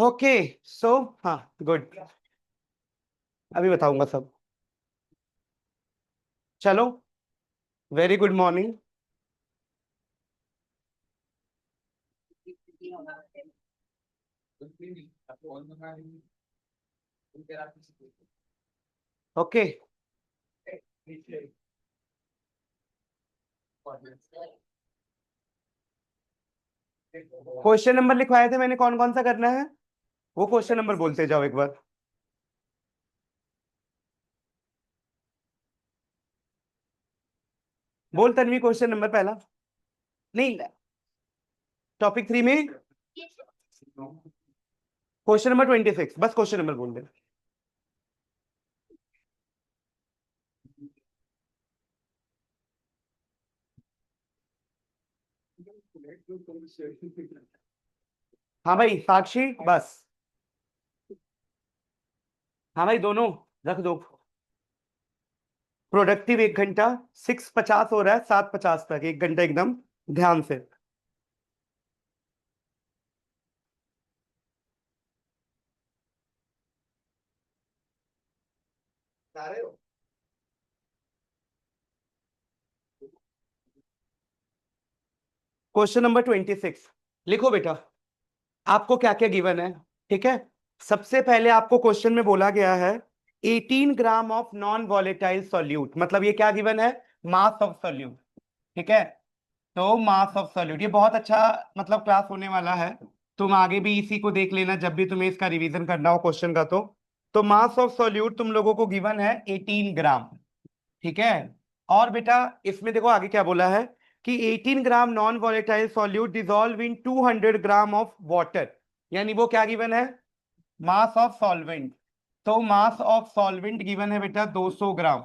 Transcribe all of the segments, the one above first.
Okay so हाँ good. अभी बताऊंगा सब। चलो, very good morning. Okay, question number लिखवाए थे मैंने, कौन कौन सा करना है वो क्वेश्चन नंबर बोलते जाओ एक बार। बोल तन्वी, क्वेश्चन नंबर पहला। नहीं, टॉपिक 3 में क्वेश्चन नंबर 26, बस क्वेश्चन नंबर बोल दे। हाँ भाई साक्षी, बस। हाँ भाई दोनों रख दो। प्रोडक्टिव 1 घंटा, 6:50 हो रहा है, 7:50 तक 1 घंटा एकदम ध्यान से। क्वेश्चन नंबर 26 लिखो बेटा। आपको क्या क्या गिवन है? ठीक है, सबसे पहले आपको क्वेश्चन में बोला गया है 18 gram of non volatile solute, मतलब ये क्या गिवन है? Mass of solute. ठीक है, तो मास ऑफ सॉल्यूट, ये बहुत अच्छा मतलब क्लास होने वाला है। तुम आगे भी इसी को देख लेना जब भी तुम्हें इसका रिवीजन करना हो क्वेश्चन का। तो मास ऑफ सॉल्यूट तुम लोगों को गिवन है 18 ग्राम। ठीक है, और बेटा इसमें देखो आगे क्या बोला है कि 18 gram non volatile solute dissolve in 200 gram of water, यानी वो क्या गिवन है? Mass of solvent. तो मास ऑफ सॉल्वेंट गिवन है बेटा 200 ग्राम।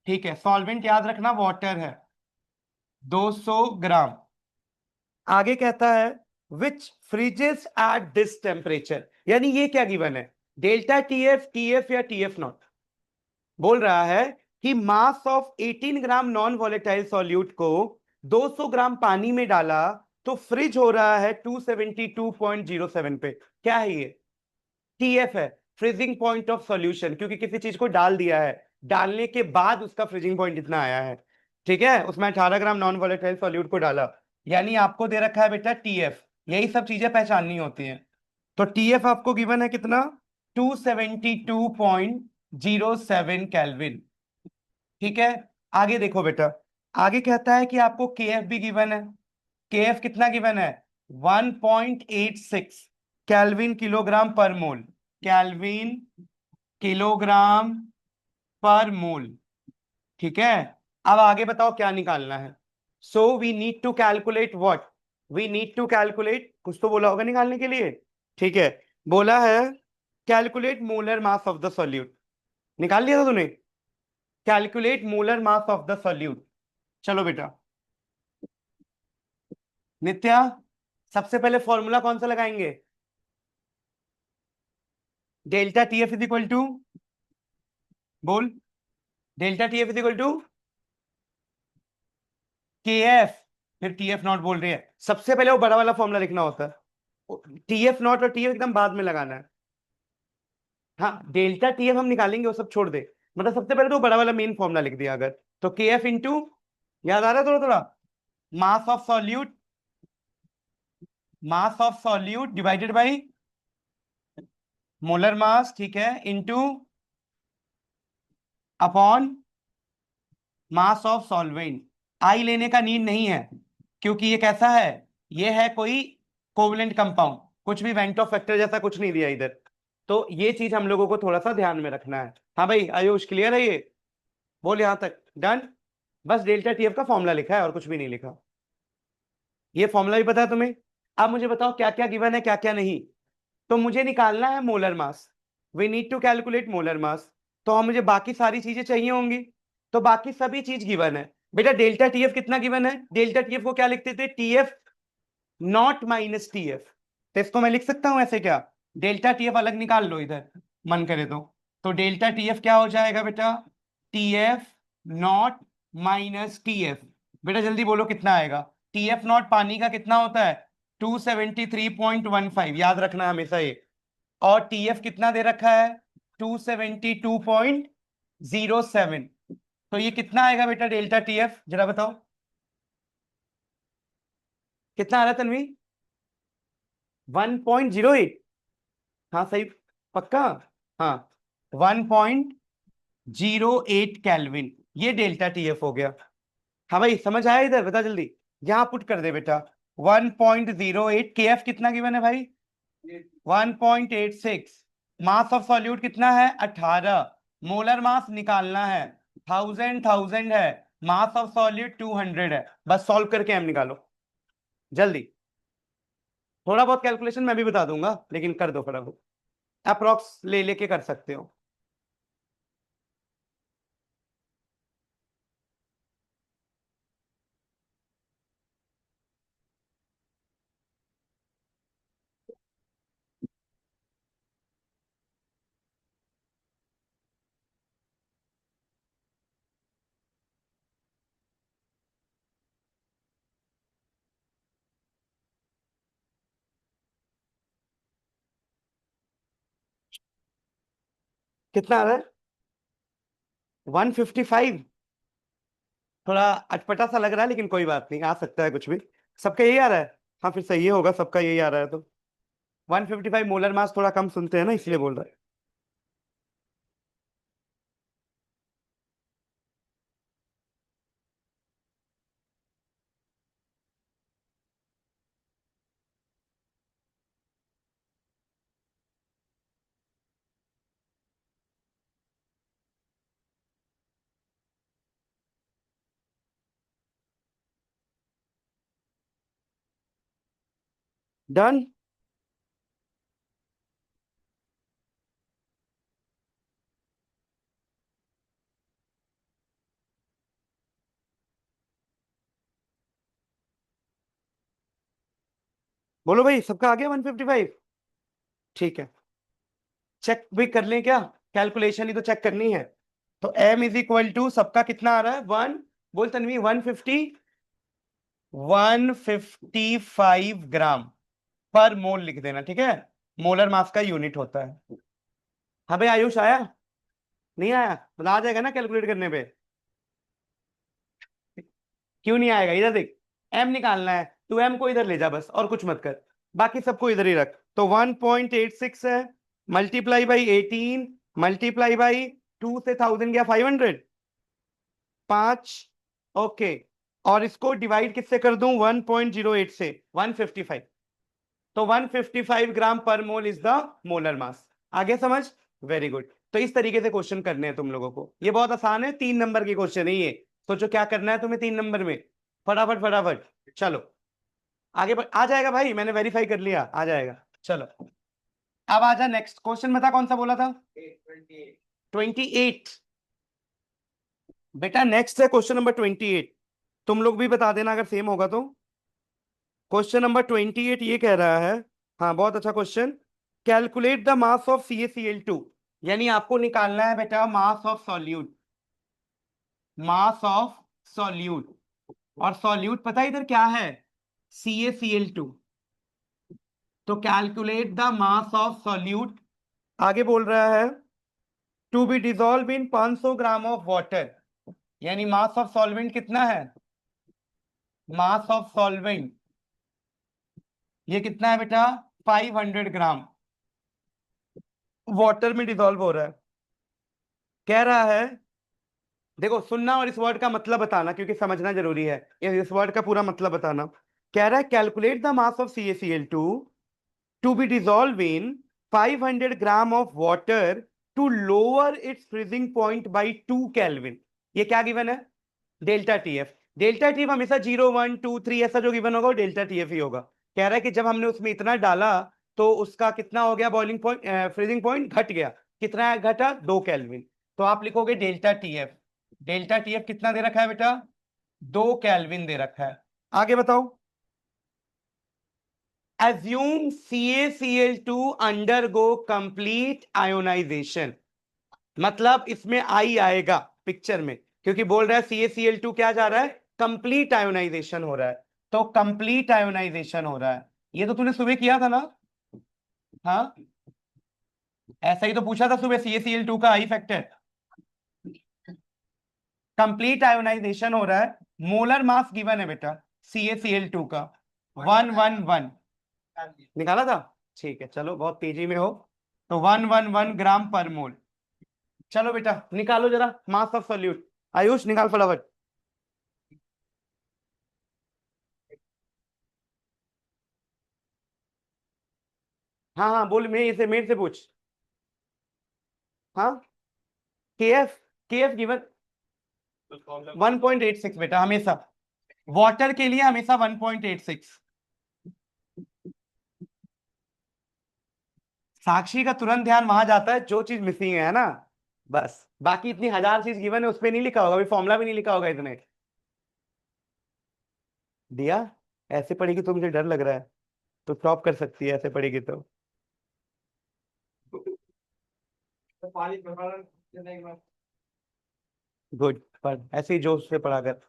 ठीक है, सॉल्वेंट याद रखना वाटर है, 200 ग्राम। आगे कहता है विच फ्रीजेस एट दिस टेम्परेचर, यानी ये क्या गिवन है? डेल्टा टीएफ, टीएफ या टीएफ नॉट। बोल रहा है कि mass of 18 gram non volatile solute को 200 ग्राम पानी में डाला तो फ्रिज हो रहा है 272.07 पे। क्या है ये? टीएफ है, फ्रीजिंग पॉइंट ऑफ सॉल्यूशन, क्योंकि किसी चीज को डाल दिया है, डालने के बाद उसका फ्रीजिंग पॉइंट इतना आया है। ठीक है, उसमें 18 ग्राम नॉन वॉलेटाइल सॉल्यूट को डाला, यानी आपको दे रखा है बेटा टीएफ। यही सब चीजें पहचाननी होती हैं। तो टीएफ आपको गिवन है कितना? 272.07 केल्विन। ठीक है, आगे देखो बेटा, आगे कहता है कि आपको केएफ भी गिवन है। केएफ कितना गिवन है? 1.86 केल्विन किलोग्राम पर मोल। केल्विन किलोग्राम पर मोल। ठीक है, अब आगे बताओ क्या निकालना है। So we need to calculate what? We need to calculate, कुछ तो बोला होगा निकालने के लिए। ठीक है, बोला है calculate molar mass of the solute. निकाल लिया था तूने? Calculate molar mass of the solute. चलो बेटा, नित्या सबसे पहले फॉर्मूला कौन सा लगाएंगे? Delta TF is equal to, बोल, delta TF is equal to KF. फिर टीएफ नॉट बोल रही है, सबसे पहले वो बड़ा वाला फॉर्मूला लिखना होता है। टीएफ नॉट और टीएफ एकदम बाद में लगाना है। हाँ, डेल्टा टीएफ हम निकालेंगे, वो सब छोड़ दे। मतलब सबसे पहले तो बड़ा वाला मेन फॉर्मूला लिख दिया अगर, तो केएफ इंटू, याद आ रहा है थोड़ा थोड़ा, mass of solute, mass of solute divided by molar mass. ठीक है, into upon mass of solvent. I लेने का नीड नहीं है, क्योंकि ये कैसा है? ये है कोई कोवलेंट कंपाउंड, कुछ भी वेंटो फैक्टर जैसा कुछ नहीं दिया इधर। तो ये चीज हम लोगों को थोड़ा सा ध्यान में रखना है। हाँ भाई आयुष, क्लियर है ये? बोल यहां तक डन। बस डेल्टा टीएफ का फॉर्मूला लिखा है और कुछ भी नहीं लिखा। ये फॉर्मूला भी पता है तुम्हें? अब मुझे बताओ क्या क्या गिवन है, क्या क्या नहीं। तो मुझे निकालना है molar mass, we need to calculate molar mass. तो हम मुझे बाकी सारी चीजें चाहिए होंगी, तो बाकी सभी चीज गिवन है। बेटा डेल्टा टीएफ कितना गिवन है? डेल्टा टीएफ को क्या लिखते थे? TF not minus TF. तो इसको मैं लिख सकता हूं ऐसे क्या? डेल्टा टीएफ अलग निकाल लो इधर, मन करे तो डेल्टा टीएफ क्या हो जाएगा बेटा? TF not minus TF. बेटा जल्दी बोलो कितना आएगा? टीएफ नॉट पानी का कितना होता है? 273.15, याद रखना हमेशा ये। और टीएफ कितना दे रखा है? 272.07। तो ये कितना आएगा बेटा डेल्टा टीएफ, जरा बताओ कितना आ रहा है तन्वी? 1.08। हाँ सही, पक्का। हाँ, 1.08 केल्विन, ये डेल्टा टीएफ हो गया। हाँ भाई समझ आया? इधर बता जल्दी, यहाँ पुट कर दे बेटा। 1.08 के एफ कितना गिवन है भाई? 1.86। मास ऑफ सॉल्यूट कितना है? 18। मोलर मास निकालना है, 1000 है। मास ऑफ सॉल्यूट 200 है। बस सॉल्व करके एम निकालो जल्दी। थोड़ा बहुत कैलकुलेशन मैं भी बता दूंगा, लेकिन कर दो फटाफट। अप्रोक्स ले लेके कर सकते हो। कितना आ रहा है? 155। थोड़ा अटपटा सा लग रहा है, लेकिन कोई बात नहीं, आ सकता है कुछ भी। सबका यही आ रहा है? हाँ फिर सही होगा, सबका यही आ रहा है तो। 155 मोलर मास थोड़ा कम सुनते हैं ना, इसलिए बोल रहा है। डन। बोलो भाई, सबका आ गया 155? ठीक है, चेक भी कर लें क्या? कैलकुलेशन ही तो चेक करनी है। तो m इज इक्वल टू, सबका कितना आ रहा है? वन, बोल तन्वी, 155 ग्राम पर मोल लिख देना, ठीक है? मोलर मास का यूनिट होता है। हाँ भाई आयुष आया? नहीं आया? मतलब आ जाएगा ना कैलकुलेट करने पे? क्यों नहीं आएगा? इधर देख, एम निकालना है, तू एम को इधर ले जा बस, और कुछ मत कर। बाकी सबको इधर ही रख। तो 1.86 है, मल्टीप्लाई बाई 18, मल्टीप्लाई बाई 2 से 1000 गया 500, 5। ओके, और इसको डिवाइड किससे कर दूं? 1.08 से, 155। तो 155 ग्राम per mole is the molar mass. आगे समझ? Very good. तो इस तरीके से क्वेश्चन करने हैं तुम लोगों को, ये बहुत आसान है, 3 नंबर के क्वेश्चन है ये। सोचो क्या करना है तुम्हें 3 नंबर में, फटाफट फटाफट। चलो आगे आ जाएगा भाई, मैंने वेरीफाई कर लिया, आ जाएगा। चलो अब आजा नेक्स्ट क्वेश्चन, बता कौन सा बोला था? 28। बेटा नेक्स्ट है क्वेश्चन नंबर 28। तुम लोग भी बता देना अगर सेम होगा तो। क्वेश्चन नंबर 28 ये कह रहा है, हाँ बहुत अच्छा question. Calculate the mass of CaCl2, यानी आपको निकालना है बेटा mass of solute, mass of solute. और सॉल्यूट पता है इधर क्या है? CaCl2। तो calculate the mass of solute. आगे बोल रहा है to be dissolve in 500 gram of water, यानी मास ऑफ सॉल्वेंट कितना है? मास ऑफ सॉल्वेंट ये कितना है बेटा? 500 ग्राम वाटर में डिजोल्व हो रहा है। कह रहा है, देखो सुनना और इस वर्ड का मतलब बताना, क्योंकि समझना जरूरी है, इस वर्ड का पूरा मतलब बताना। कह रहा है calculate the mass of CaCl2 to be dissolve in 500 gram of water to lower its freezing point by 2 kelvin. ये क्या गिवन है? Delta TF. डेल्टा टीएफ हमेशा 0 1 2 3 ऐसा जो गिवन होगा वो डेल्टा टीएफ ही होगा। कह रहा है कि जब हमने उसमें इतना डाला तो उसका कितना हो गया? बॉइलिंग पॉइंट, फ्रीजिंग पॉइंट घट गया। कितना घटा? 2 केल्विन। तो आप लिखोगे डेल्टा टीएफ। डेल्टा टीएफ कितना दे रखा है बेटा? 2 केल्विन दे रखा है। आगे बताओ। assume CaCl2 undergo complete ionization, मतलब इसमें आई आएगा पिक्चर में, क्योंकि बोल रहा है CaCl2 क्या जा रहा है? कंप्लीट आयोनाइजेशन हो रहा है। तो कंप्लीट आयोनाइजेशन हो रहा है, ये तो तूने सुबह किया था ना। हाँ, ऐसा ही तो पूछा था सुबह, CaCl2 का आई फैक्टर। कंप्लीट आयोनाइजेशन हो रहा है, मोलर मास गिवन है बेटा CaCl2 का 111। निकाला था, ठीक है, चलो बहुत तेजी में हो। तो 111 ग्राम पर मोल। चलो बेटा निकालो जरा मास ऑफ सोल्यूट। आयुष निकाल फटाफट। हाँ हाँ बोल, मेरे से पूछ। हाँ, के एफ गिवन 1.86 बेटा, हमेशा वाटर के लिए हमेशा 1.86। साक्षी का तुरंत ध्यान वहां जाता है जो चीज मिसिंग है ना, बस। बाकी इतनी हजार चीज गिवन है, उस पे नहीं लिखा होगा, अभी फॉर्मूला भी नहीं लिखा होगा इतने। दिया, ऐसे पढ़ेगी तो मुझे डर लग रहा है, तो टॉप कर सकती है ऐसे पढ़ेगी तो। गुड, पर ऐसे ही जोश से पढ़ा कर।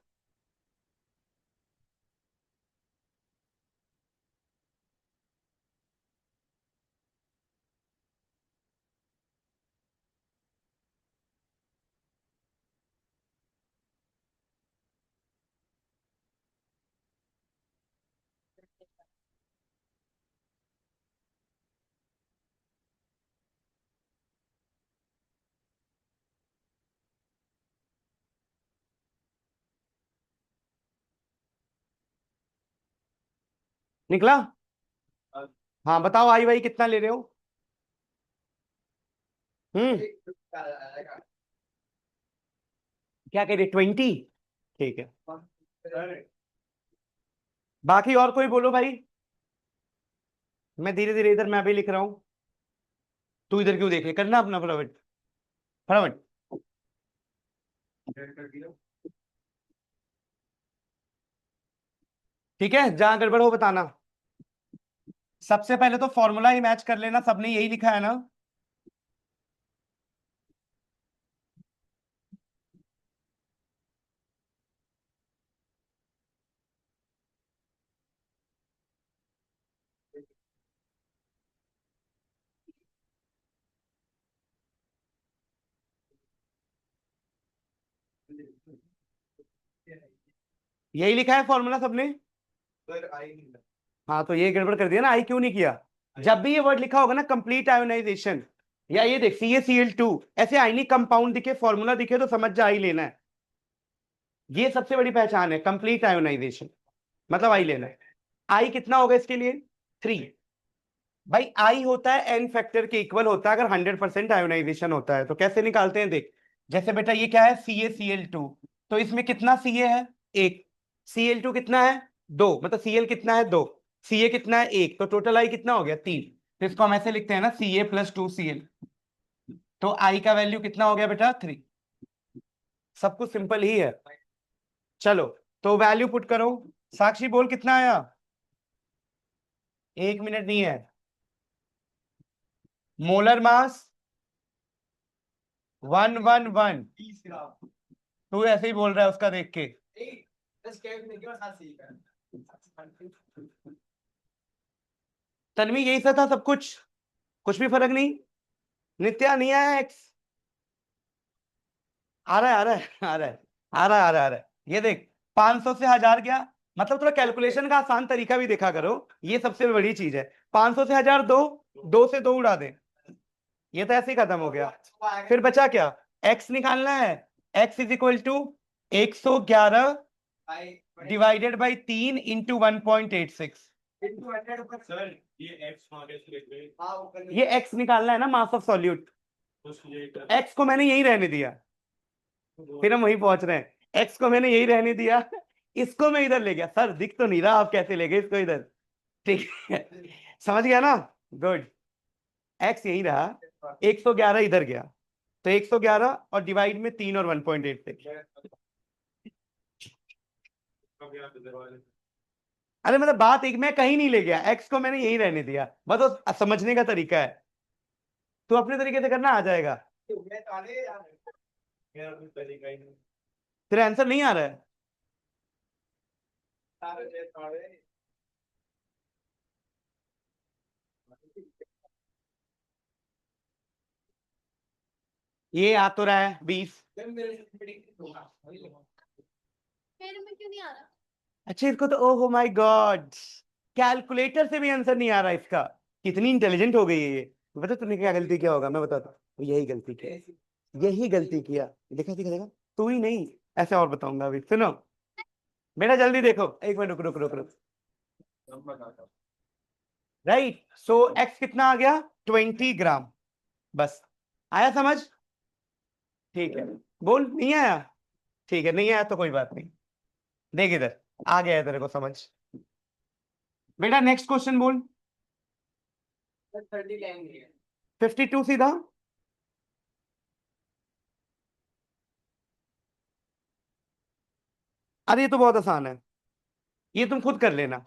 निकला। हाँ बताओ, आई वाई कितना ले रहे हो। हम्म, क्या कह रहे, 20। ठीक है, बाकी और कोई बोलो भाई। मैं धीरे धीरे इधर मैं भी लिख रहा हूँ। तू इधर क्यों देख रही, करना अपना फटाफट। फटाफट। ठीक है, जहां गड़बड़ हो बताना। सबसे पहले तो फॉर्मूला ही मैच कर लेना, सबने यही लिखा है ना। यही लिखा है फॉर्मूला सबने। हाँ, तो ये गड़बड़ कर दिया ना, आई क्यों नहीं किया। जब भी ये वर्ड लिखा होगा ना कंप्लीट आयोनाइजेशन, या ये देख CaCl2, ऐसे आयनिक कंपाउंड दिखे, फॉर्मूला दिखे तो समझ जा आई लेना है। ये सबसे बड़ी पहचान है, कंप्लीट आयोनाइजेशन मतलब आई लेना है। आई कितना होगा इसके लिए, 3। भाई आई होता है एन फैक्टर के इक्वल होता है अगर 100% आयोनाइजेशन होता है। तो कैसे निकालते हैं देख, जैसे बेटा ये क्या है CaCl2, तो इसमें कितना Ca है, एक। Cl2 कितना है, दो, मतलब Cl कितना है, दो। Ca कितना है, एक, तो टोटल आई कितना हो गया, 3। तो इसको हम ऐसे लिखते हैं ना, Ca+2Cl। तो आई का वैल्यू कितना हो गया बेटा, 3। सब कुछ सिंपल ही है। चलो, तो वैल्यू पुट करो। साक्षी बोल कितना आया। 1 मिनट नहीं है। मोलर मास 111। तू ऐसे ही बोल रहा है उसका देख के। तन्वी यही सा था सब कुछ भी फर्क नहीं। नित्या नहीं आया एक्स। आ रहा है, आ रहा है, आ रहा है, आ रहा है, आ रहा है, आ रहा है। ये देख, 500 से 1000 गया, मतलब थोड़ा कैलकुलेशन का आसान तरीका भी देखा करो, ये सबसे बड़ी चीज है। 500 से 1000 दो, दो से दो उड़ा दे, ये तो ऐसे ही खत्म हो गया। फिर बचा क्या, एक्स निकालना है। X is equal to 111 divided by 3 into 1.86। ये एक्स निकालना है ना, मास ऑफ सॉल्यूट। एक्स को मैंने यही रहने दिया, फिर हम वही पहुंच रहे हैं। एक्स को मैंने यही रहने दिया, इसको मैं इधर ले गया। सर दिख तो नहीं रहा, आप कैसे ले गए इसको इधर। ठीक है, समझ गया ना। गुड, एक्स यही रहा, 111 इधर गया, तो 111 और डिवाइड में 3 और 1.86। अरे मतलब बात एक, मैं कहीं नहीं ले गया, एक्स को मैंने यही रहने दिया, बस वो समझने का तरीका है। तो अपने तरीके से करना आ जाएगा। तेरा आंसर नहीं आ रहा है। ये आ तो रहा है 20। मेरे में क्यों नहीं आ रहा? अच्छा इसको तो ओह माय गॉड, कैलकुलेटर से भी आंसर नहीं आ रहा इसका। कितनी इंटेलिजेंट हो गई है ये। बता तूने क्या गलती किया होगा, मैं बताता हूँ। यही गलती किया, यही गलती किया। देखा देखा देखा, तू ही नहीं, ऐसे और बताऊंगा अभी, सुनो बेटा जल्दी देखो, एक मिनट रुक रुक रुक रुक। राइट, सो एक्स कितना आ गया, 20 ग्राम। बस, आया समझ? ठीक है, बोल नहीं आया? ठीक है, नहीं आया तो कोई बात नहीं। देख इधर, आ गया है तेरे को समझ। बेटा नेक्स्ट क्वेश्चन बोल। 52 सीधा। अरे ये तो बहुत आसान है, ये तुम खुद कर लेना।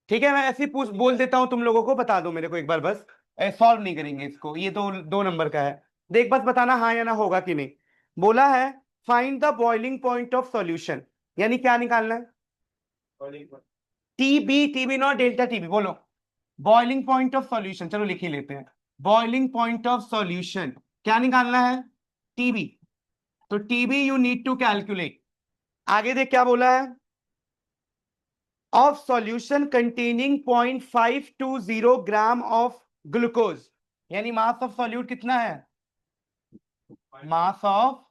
ठीक है, मैं ऐसे ही पूछ बोल देता हूं, तुम लोगों को बता दो मेरे को एक बार बस। सॉल्व नहीं करेंगे इसको, ये तो 2 नंबर का है। देख बस बताना हाँ या ना होगा कि नहीं। बोला है find the boiling point of solution, यानी क्या निकालना है? TB, TB naught delta TB, बोलो। बॉइलिंग पॉइंट ऑफ सॉल्यूशन, चलो लिख ही लेते हैं। बॉइलिंग पॉइंट ऑफ सॉल्यूशन क्या निकालना है? टीबी। तो TB you need to calculate. आगे देख क्या बोला है, of solution containing 0.520 gram of glucose, यानी मास ऑफ सॉल्यूट कितना है? मास ऑफ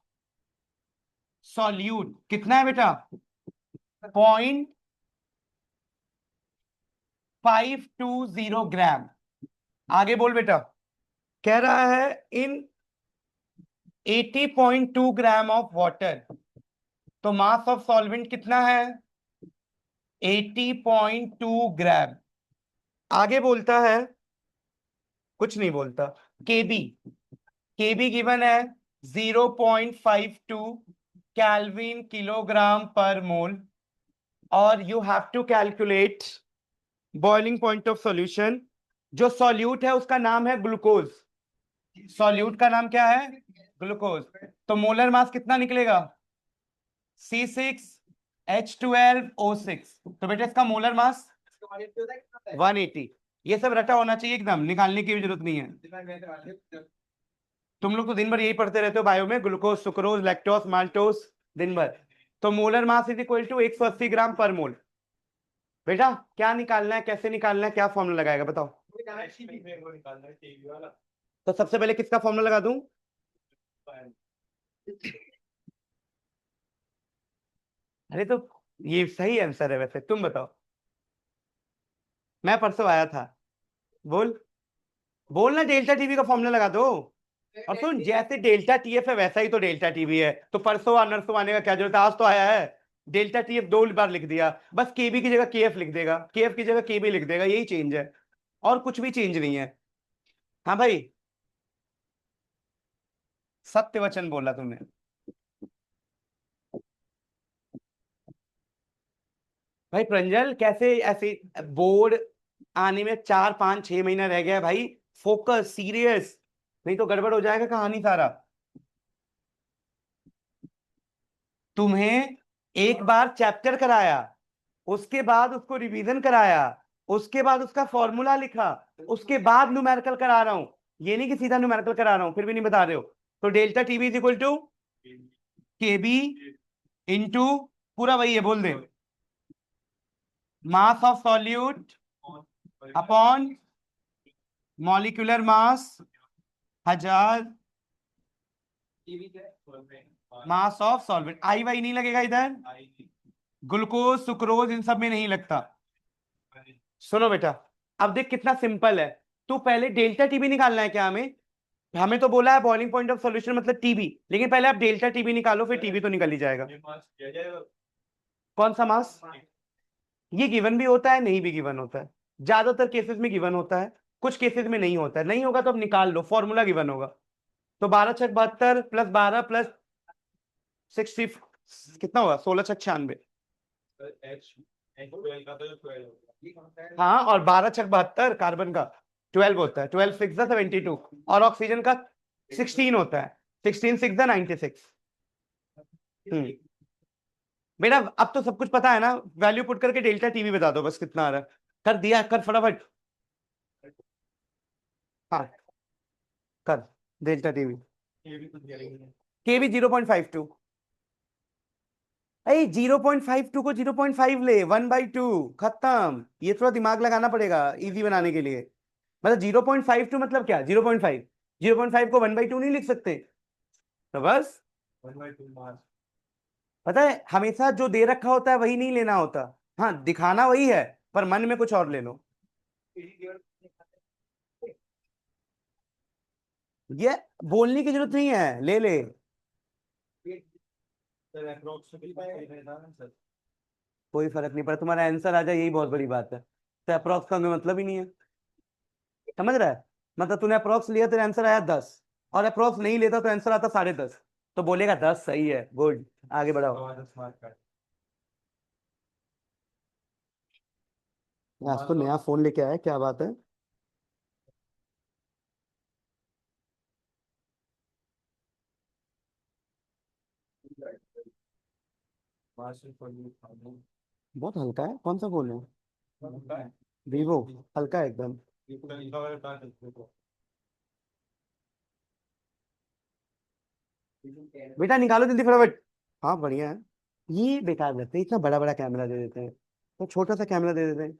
सॉल्यूट कितना है बेटा? 0.520 ग्राम। आगे बोल बेटा। कह रहा है इन 80.2 ग्राम ऑफ वाटर, तो मास ऑफ सॉल्वेंट कितना है? 80.2 ग्राम। आगे बोलता है, कुछ नहीं बोलता, केबी, केबी गिवन है 0.52 कैल्विन किलोग्राम पर मोल, और you have to calculate boiling point of solution. जो सॉल्यूट है उसका नाम है ग्लूकोज, सॉल्यूट का नाम क्या है? ग्लूकोज। तो मोलर मास कितना निकलेगा? C6H12O6। तो बेटा इसका मोलर मास 180। ये सब रटा होना चाहिए एकदम, निकालने की भी जरूरत नहीं है। तुम लोग तो दिन भर यही पढ़ते रहते हो बायो में, ग्लूकोज, सुक्रोज, लैक्टोज, माल्टोज, दिन भर। तो molar mass is equal to 180 gram per mole. बेटा क्या निकालना है, कैसे निकालना है, क्या फॉर्मूला लगाएगा बताओ? तो सबसे पहले किसका फॉर्मूला लगा दूं? अरे तो ये सही आंसर है वैसे, तुम बताओ। मैं परसों आया था, बोल, बोल ना, डेल्टा टीवी का फॉर्मूला लगा दो। और सुन, जैसे डेल्टा टीएफ है वैसा ही तो डेल्टा टीवी है, तो परसों नरसों आने का क्या जरूरत है, आज तो आया है। डेल्टा टीएफ 2 बार लिख दिया, बस केबी की जगह केएफ लिख देगा, केएफ की जगह केबी लिख देगा, यही चेंज है, और कुछ भी चेंज नहीं है। हाँ भाई, सत्य वचन बोला तुमने। भाई प्रंजल कैसे ऐसे, बोर्ड आने में 4 5 6 महीना रह गया है भाई, फोकस सीरियस, नहीं तो गड़बड़ हो जाएगा कहानी सारा। तुम्हें एक बार चैप्टर कराया, उसके बाद उसको रिवीजन कराया, उसके बाद उसका फॉर्मूला लिखा, उसके बाद न्यूमेरिकल करा रहा हूं। ये नहीं कि सीधा न्यूमेरिकल करा रहा हूं फिर भी नहीं बता रहे हो। तो delta TV is equal to KB into, पूरा वही है बोल दे, mass of solute upon molecular mass 1000 mass of solvent. I why नहीं लगेगा इधर, ग्लूकोज सुक्रोज इन सब में नहीं लगता। सुनो बेटा, अब देख कितना सिंपल है। तू पहले डेल्टा टीबी निकालना है क्या हमें? हमें तो बोला है बॉइलिंग पॉइंट ऑफ सॉल्यूशन मतलब टीबी, लेकिन पहले आप डेल्टा टीबी निकालो, फिर टीबी तो निकल ही जाएगा। कौन सा मास? ये गिवन भी होता है, नहीं भी गिवन होता है। ज्यादातर केसेस में गिवन होता है, कुछ केसेस में नहीं होता है। नहीं होगा तो अब निकाल लो, फॉर्मूला गिवन होगा। तो 12×6 = 72 प्लस 12 प्लस 60, कितना होगा? 16×6 = 96। हाँ, और 12×6 = 72 कार्बन का 12 होता है, 12×6 = 72, और ऑक्सीजन का 16 होता है, 16×6 = 96। बेटा अब तो सब कुछ पता है ना, वैल्यू पुट करके डेल्टा टीवी बता दो बस कितना आ रहा है। कर दिया, कर फटाफट। हाँ कर डेल्टा टीवी के भी 0.52 अरे 0.52 को 0.5 ले 1/2 खत्म। ये थोड़ा दिमाग लगाना पड़ेगा इजी बनाने के लिए। मतलब 0.52 मतलब क्या 0.5 0.5 को 1/2 नहीं लिख सकते तो बस पता है हमेशा जो दे रखा होता है वही नहीं लेना होता। हाँ दिखाना वही है पर मन में कुछ और ले लो। ये बोलने की जरूरत नहीं है ले ले। कोई फर्क नहीं पड़ा तुम्हारा आंसर आ जाए यही बहुत बड़ी बात है। तो अप्रोक्स का हमें मतलब ही नहीं है। समझ रहा है मतलब तूने अप्रोक्स लिया तेरा आंसर आया 10 और अप्रोक्स नहीं लेता तो आंसर आता 10.5 तो बोलेगा 10 सही है गुड आगे बढ़ाओ। आज तो नया फोन लेके आया क्या बात है। बहुत हल्का है कौन सा फोन है वीवो हल्का है एकदम। बेटा निकालो जल्दी फटाफट। हाँ बढ़िया है। ये बेकार लगता है इतना बड़ा बड़ा कैमरा दे देते हैं तो छोटा सा कैमरा दे देते हैं।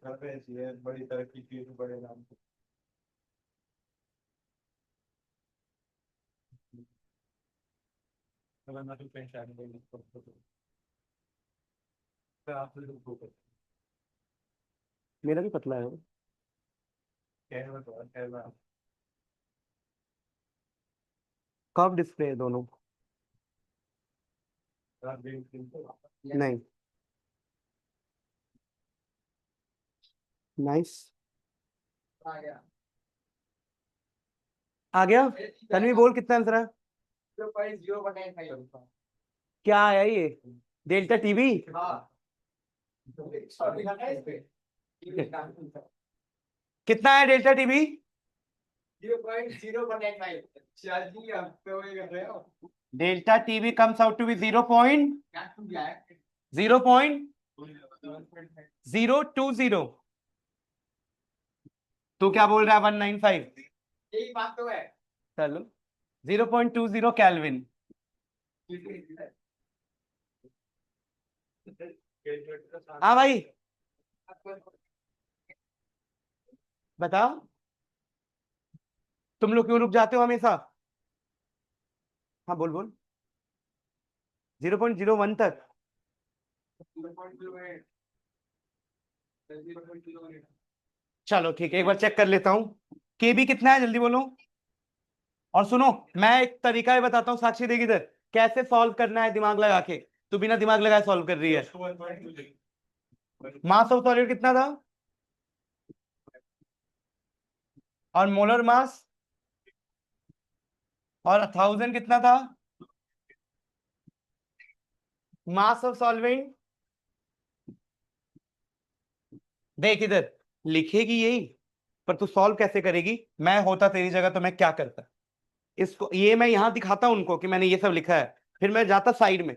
मेरा भी पतला है। कर्व डिस्प्ले है दोनों। नहीं नाइस आ गया। तन्वी बोल कितना आंसर है। क्या है ये डेल्टा टीवी। कितना है delta Tb. Delta Tb comes out to be 0.020। तू क्या बोल रहा है 195। यही बात तो है चलो 0.20 कैल्विन। हाँ भाई बताओ तुम लोग क्यों रुक जाते हो हमेशा। हाँ बोल बोल 0.01 तक। चलो ठीक है एक बार चेक कर लेता हूँ। के बी कितना है जल्दी बोलो। और सुनो मैं एक तरीका ही बताता हूँ साक्षी देगी इधर कैसे सॉल्व करना है दिमाग लगा के। तू बिना दिमाग लगाए सॉल्व कर रही है। मास ऑफ सॉलिड कितना था और मोलर मास और 1000 कितना था मास ऑफ सॉल्वेंट। देख इधर लिखेगी यही पर तू सॉल्व कैसे करेगी। मैं होता तेरी जगह तो मैं क्या करता। इसको ये मैं यहां दिखाता उनको कि मैंने ये सब लिखा है फिर मैं जाता साइड में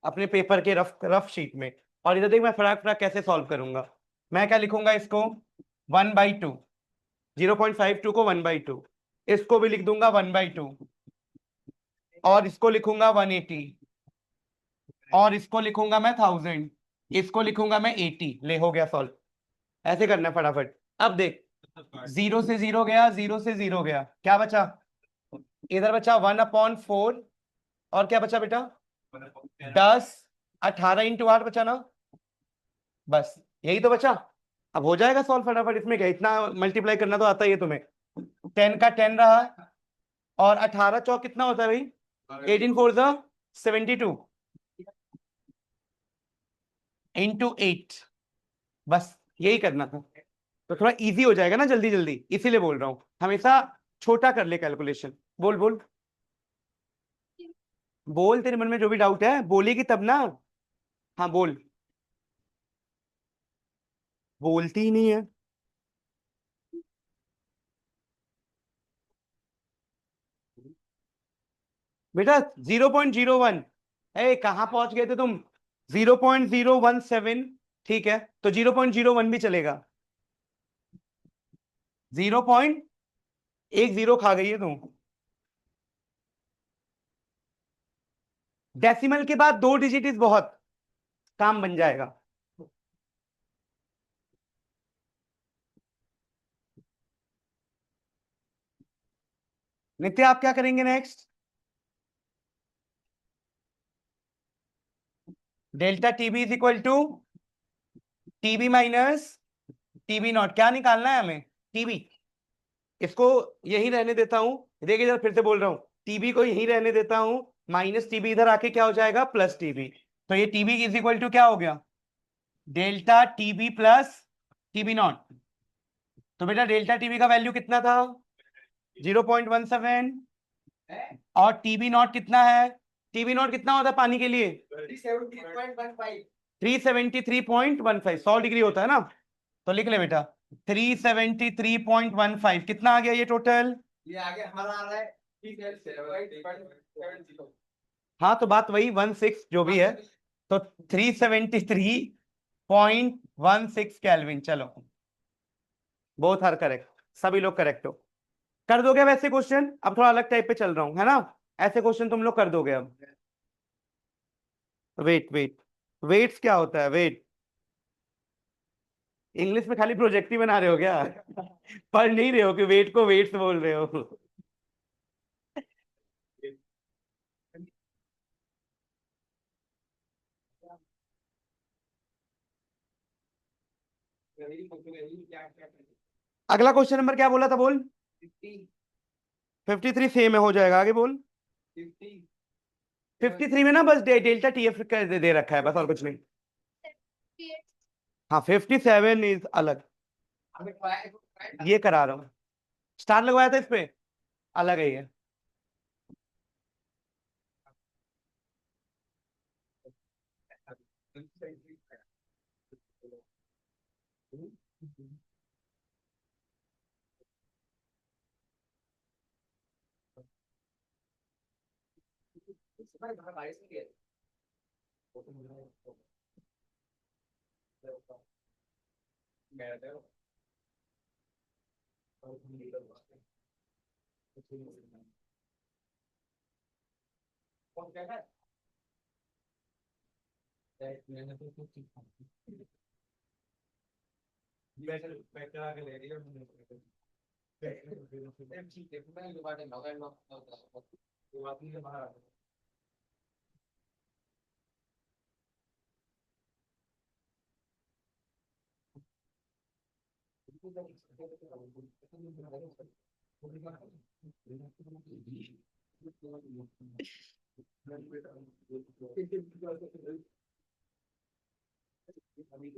अपने पेपर के रफ रफ शीट में और इधर देख मैं फटाक फटाक कैसे सॉल्व करूंगा। मैं क्या लिखूंगा इसको 1/2 0.52 को 1/2 इसको भी लिख दूंगा 1/2 और इसको लिखूंगा 180 और इसको लिखूंगा मैं 1000 इसको लिखूंगा मैं 80 ले हो गया सॉल्व। ऐसे करना है फटाफट। अब देख 0 से 0 गया 0 से 0 गया क्या बचा। इधर बचा 1/4 और क्या बचा बेटा 10 18 × 8 बचा ना। बस यही तो बचा। अब हो जाएगा सॉल्व फटाफट इसमें क्या इतना मल्टीप्लाई करना तो आता ही है तुम्हें। 10 का 10 रहा और 18 चौक कितना होता है भाई 18 4 72 इंटू 8 बस यही करना था। तो थोड़ा इजी हो जाएगा ना जल्दी जल्दी इसीलिए बोल रहा हूँ हमेशा छोटा कर ले कैलकुलेशन। बोल बोल बोल तेरे मन में जो भी डाउट है बोलेगी तब ना। हाँ बोल बोलती ही नहीं है। बेटा 0.01 ए कहाँ पहुंच गए थे तुम 0.017 ठीक है तो 0.01 भी चलेगा 0. एक जीरो खा गई है तुम। डेसिमल के बाद 2 डिजिट इज बहुत, काम बन जाएगा। नित्य आप क्या करेंगे next? Delta Tb is equal to Tb minus Tb naught. क्या निकालना है हमें? टीबी। इसको यही रहने देता हूं, देखिए इधर फिर से बोल रहा हूं, टीबी को यही रहने देता हूं, माइनस टीबी इधर आके क्या हो जाएगा, प्लस टीबी। तो ये टीबी इज इक्वल टू क्या हो गया, delta TB plus TB naught. तो बेटा डेल्टा टीबी का वैल्यू कितना था, 0.17। और टीबी नॉट कितना है, टीबी नॉट कितना होता है पानी के लिए, 373.15, 100 डिग्री होता है ना। तो लिख ले बेटा 373.15 कितना आ गया ये टोटल, ये आगे हमारा आ रहा है 370। हाँ तो बात वही 16 जो भी है, तो 373.16 केल्विन। चलो बोथ आर करेक्ट, सभी लोग करेक्ट हो। कर दोगे वैसे क्वेश्चन? अब थोड़ा अलग टाइप पे चल रहा हूं है ना, ऐसे क्वेश्चन तुम लोग कर दोगे अब। वेट वेट, वेट्स क्या होता है वेट? इंग्लिश में खाली प्रोजेक्ट ही बना रहे हो क्या? पढ़ नहीं रहे हो कि वेट को वेट्स बोल रहे हो? अगला क्वेश्चन नंबर क्या बोला था बोल? 53 सेम है, हो जाएगा, आगे बोल। 53 में ना बस डेल्टा टीएफ दे रखा है बस, और कुछ नहीं। हाँ 57 इज अलग, ये करा रहा हूँ, स्टार लगवाया था इस पे, अलग है ये।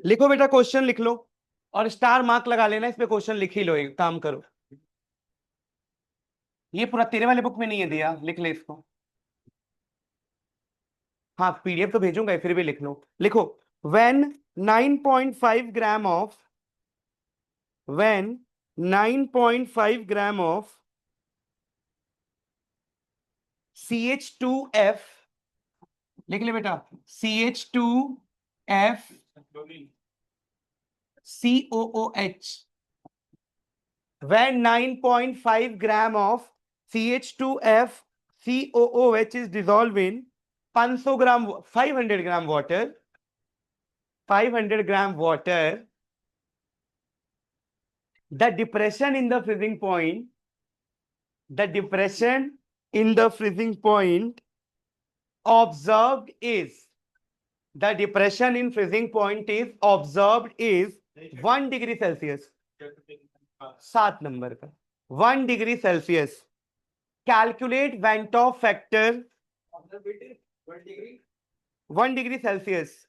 लिखो बेटा क्वेश्चन लिख लो, और स्टार मार्क लगा लेना इस पे, क्वेश्चन लिख ही लो, एक काम करो, ये पूरा तेरे वाले बुक में नहीं है दिया, लिख ले इसको। हाँ पीडीएफ तो भेजूंगा ही, फिर भी लिख लो। लिखो when 9.5 gram of, when 9.5 gram of CH2F, लिख ले बेटा CH2F COOH, when 9.5 gram of CH2F COOH is dissolved in 500 gram, 500 gram water, 500 gram water, the depression in the freezing point, the depression in the freezing point observed is, the depression in freezing point is observed is 1 degree Celsius, 7 number का 1 degree Celsius। Calculate Van't Hoff factor, 1 degree Celsius,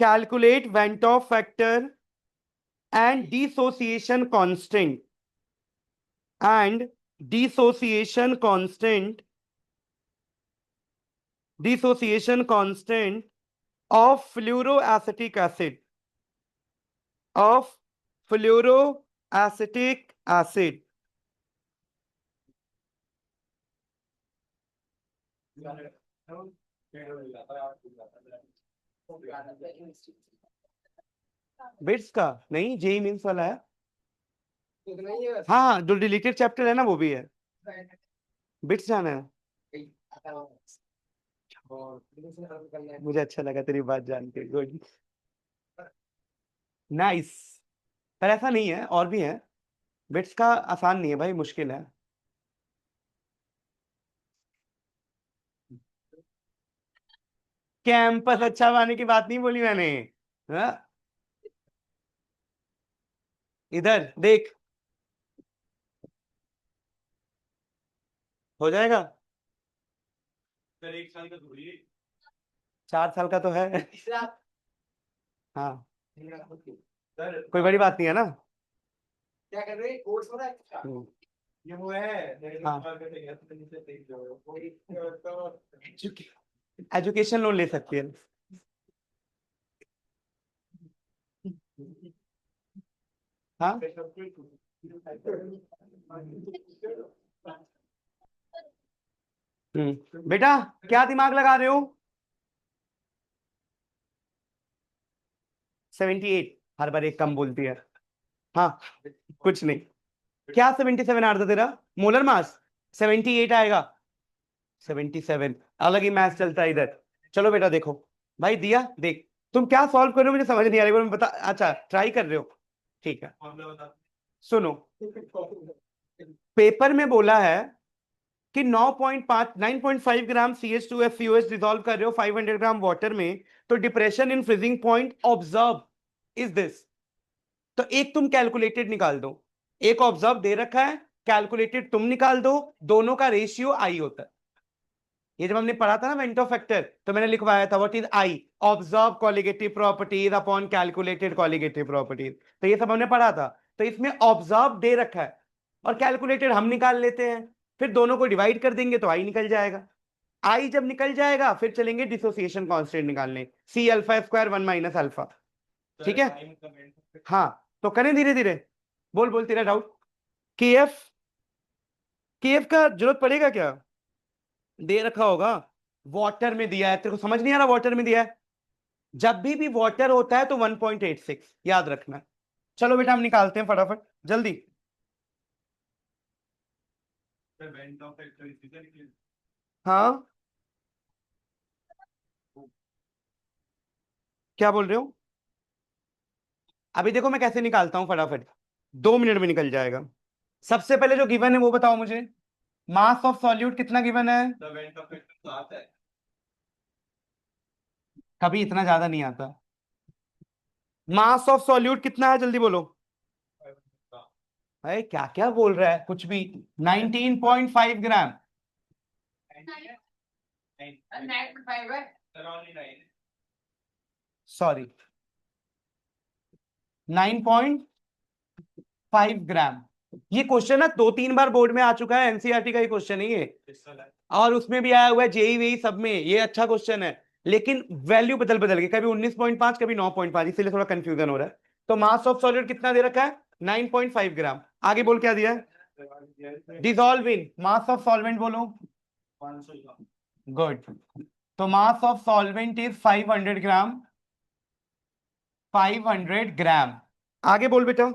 calculate Van't Hoff factor and dissociation constant, and dissociation constant, dissociation constant of fluoroacetic acid, of fluoroacetic acid। Bits का नहीं, JEE means वाला है। हाँ, जो deleted chapter है ना वो भी है। बिट्स जाना है। मुझे अच्छा लगा तेरी बात जान के, गुड, नाइस। पर ऐसा नहीं है, और भी है। बिट्स का आसान नहीं है भाई, मुश्किल है। कैंपस अच्छा पाने की बात नहीं बोली मैंने। हाँ? इधर देख, हो जाएगा। सर 1 साल का थोड़ी है, 4 साल का तो है। हाँ, सर कोई बड़ी बात नहीं है ना। क्या कर रहे हैं, कोर्स हो रहा है। ये वो है। हाँ, एजुकेशन लोन ले सकती है। हाँ, बेटा क्या दिमाग लगा रहे हो। 78, हर बार एक कम बोलती है। हाँ, कुछ नहीं। क्या 77 आ रहा था तेरा मोलर मास? 78 आएगा। 77, अलग ही मैथ चलता है इधर। चलो बेटा देखो, भाई दिया देख, तुम क्या सॉल्व कर रहे हो मुझे समझ नहीं आ रही, मैं बता, अच्छा ट्राई कर रहे हो, ठीक है। सुनो, पेपर में बोला है कि 9.5 ग्राम CH2SCOH डिसॉल्व कर रहे हो 500 ग्राम वाटर में, तो depression in freezing point observe is this. तो एक तुम कैलकुलेटेड निकाल दो, एक ऑब्जर्व दे रखा है, कैलकुलेटेड तुम निकाल दो, दोनों का रेशियो आई होता है। ये जब हमने पढ़ा था ना वेंटो फैक्टर, तो मैंने लिखवाया था what is I, observe colligative properties upon calculated colligative properties, तो ये सब हमने पढ़ा था। तो इसमें ऑब्जर्व दे रखा है और कैलकुलेटेड हम निकाल लेते हैं, फिर दोनों को डिवाइड कर देंगे तो आई निकल जाएगा। आई जब निकल जाएगा फिर चलेंगे डिसोसिएशन कांस्टेंट निकालने, C∝² 1 - अल्फा। ठीक है, हाँ, तो करें धीरे धीरे। बोल बोल तेरा डाउट। केएफ, केएफ का जरूरत पड़ेगा क्या, दे रखा होगा, वाटर में दिया है, तेरे को समझ नहीं आ रहा, वाटर में दिया है। जब भी वाटर होता है तो 1.86 याद रखना। चलो बेटा हम निकालते हैं फटाफट जल्दी। हाँ, क्या बोल रहे हो? अभी देखो मैं कैसे निकालता हूं फटाफट, 2 मिनट में निकल जाएगा। सबसे पहले जो गिवन है वो बताओ मुझे, मास ऑफ सॉल्यूट कितना गिवन है? कभी इतना ज्यादा नहीं आता। मास ऑफ सॉल्यूट कितना है जल्दी बोलो। अरे क्या क्या बोल रहा है कुछ भी। 19.5 ग्राम। सॉरी, 9.5 ग्राम। ये क्वेश्चन ना 2-3 बार बोर्ड में आ चुका है, एनसीईआरटी का ही क्वेश्चन है ये, और उसमें भी आया हुआ है, जेई वेई सब में ये अच्छा क्वेश्चन है। लेकिन वैल्यू बदल बदल के, कभी 19.5 कभी 9.5, इसीलिए थोड़ा कंफ्यूजन हो रहा है। तो मास ऑफ सॉलिड कितना दे रखा है? 9.5 ग्राम। आगे बोल क्या दिया है? Dissolve in, mass of solvent बोलो। गुड, तो मास ऑफ सॉल्वेंट इज 500 ग्राम, 500 ग्राम। आगे बोल बेटा।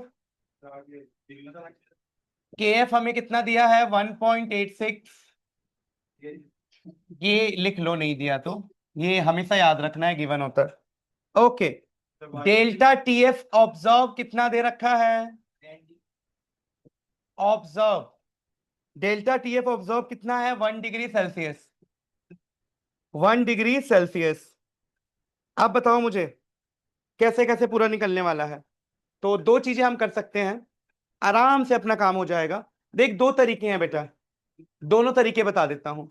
केएफ हमें कितना दिया है? 1.86। ये लिख लो, नहीं दिया तो, ये हमेशा याद रखना है, गिवन होता है। ओके, डेल्टा टीएफ ऑब्जर्व कितना दे रखा है? ऑब्जर्व, डेल्टा टीएफ ऑब्जर्व कितना है? 1 डिग्री सेल्सियस, 1 डिग्री सेल्सियस। अब बताओ मुझे कैसे कैसे पूरा निकलने वाला है। तो दो चीजें हम कर सकते हैं, आराम से अपना काम हो जाएगा। देख, दो तरीके हैं बेटा, दोनों तरीके बता देता हूं।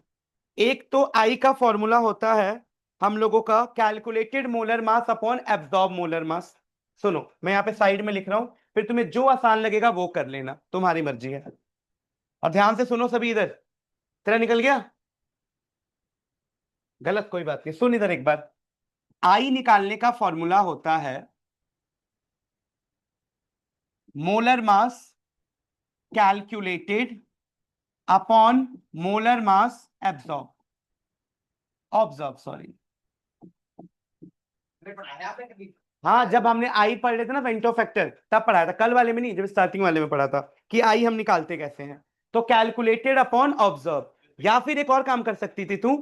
एक तो आई का फॉर्मूला होता है हम लोगों का, calculated molar mass upon absorb molar mass. सुनो मैं यहाँ पे साइड में लिख रहा हूं, फिर तुम्हें जो आसान लगेगा वो कर लेना, तुम्हारी मर्जी है। और ध्यान से सुनो सभी इधर। तेरा निकल गया? गलत कोई बात नहीं, सुन इधर एक बार। आई निकालने का फॉर्मूला होता है मोलर मास कैलकुलेटेड अपॉन मोलर मास एब्जॉर्ब, ऑब्जर्व सॉरी। हाँ, जब हमने आई पढ़ रहे थे ना फेंटो फैक्टर, तब पढ़ाया था, कल वाले में नहीं, जब स्टार्टिंग वाले में पढ़ा था कि आई हम निकालते कैसे हैं। तो कैलकुलेटेड अपॉन ऑब्जर्व, या फिर एक और काम कर सकती थी तू,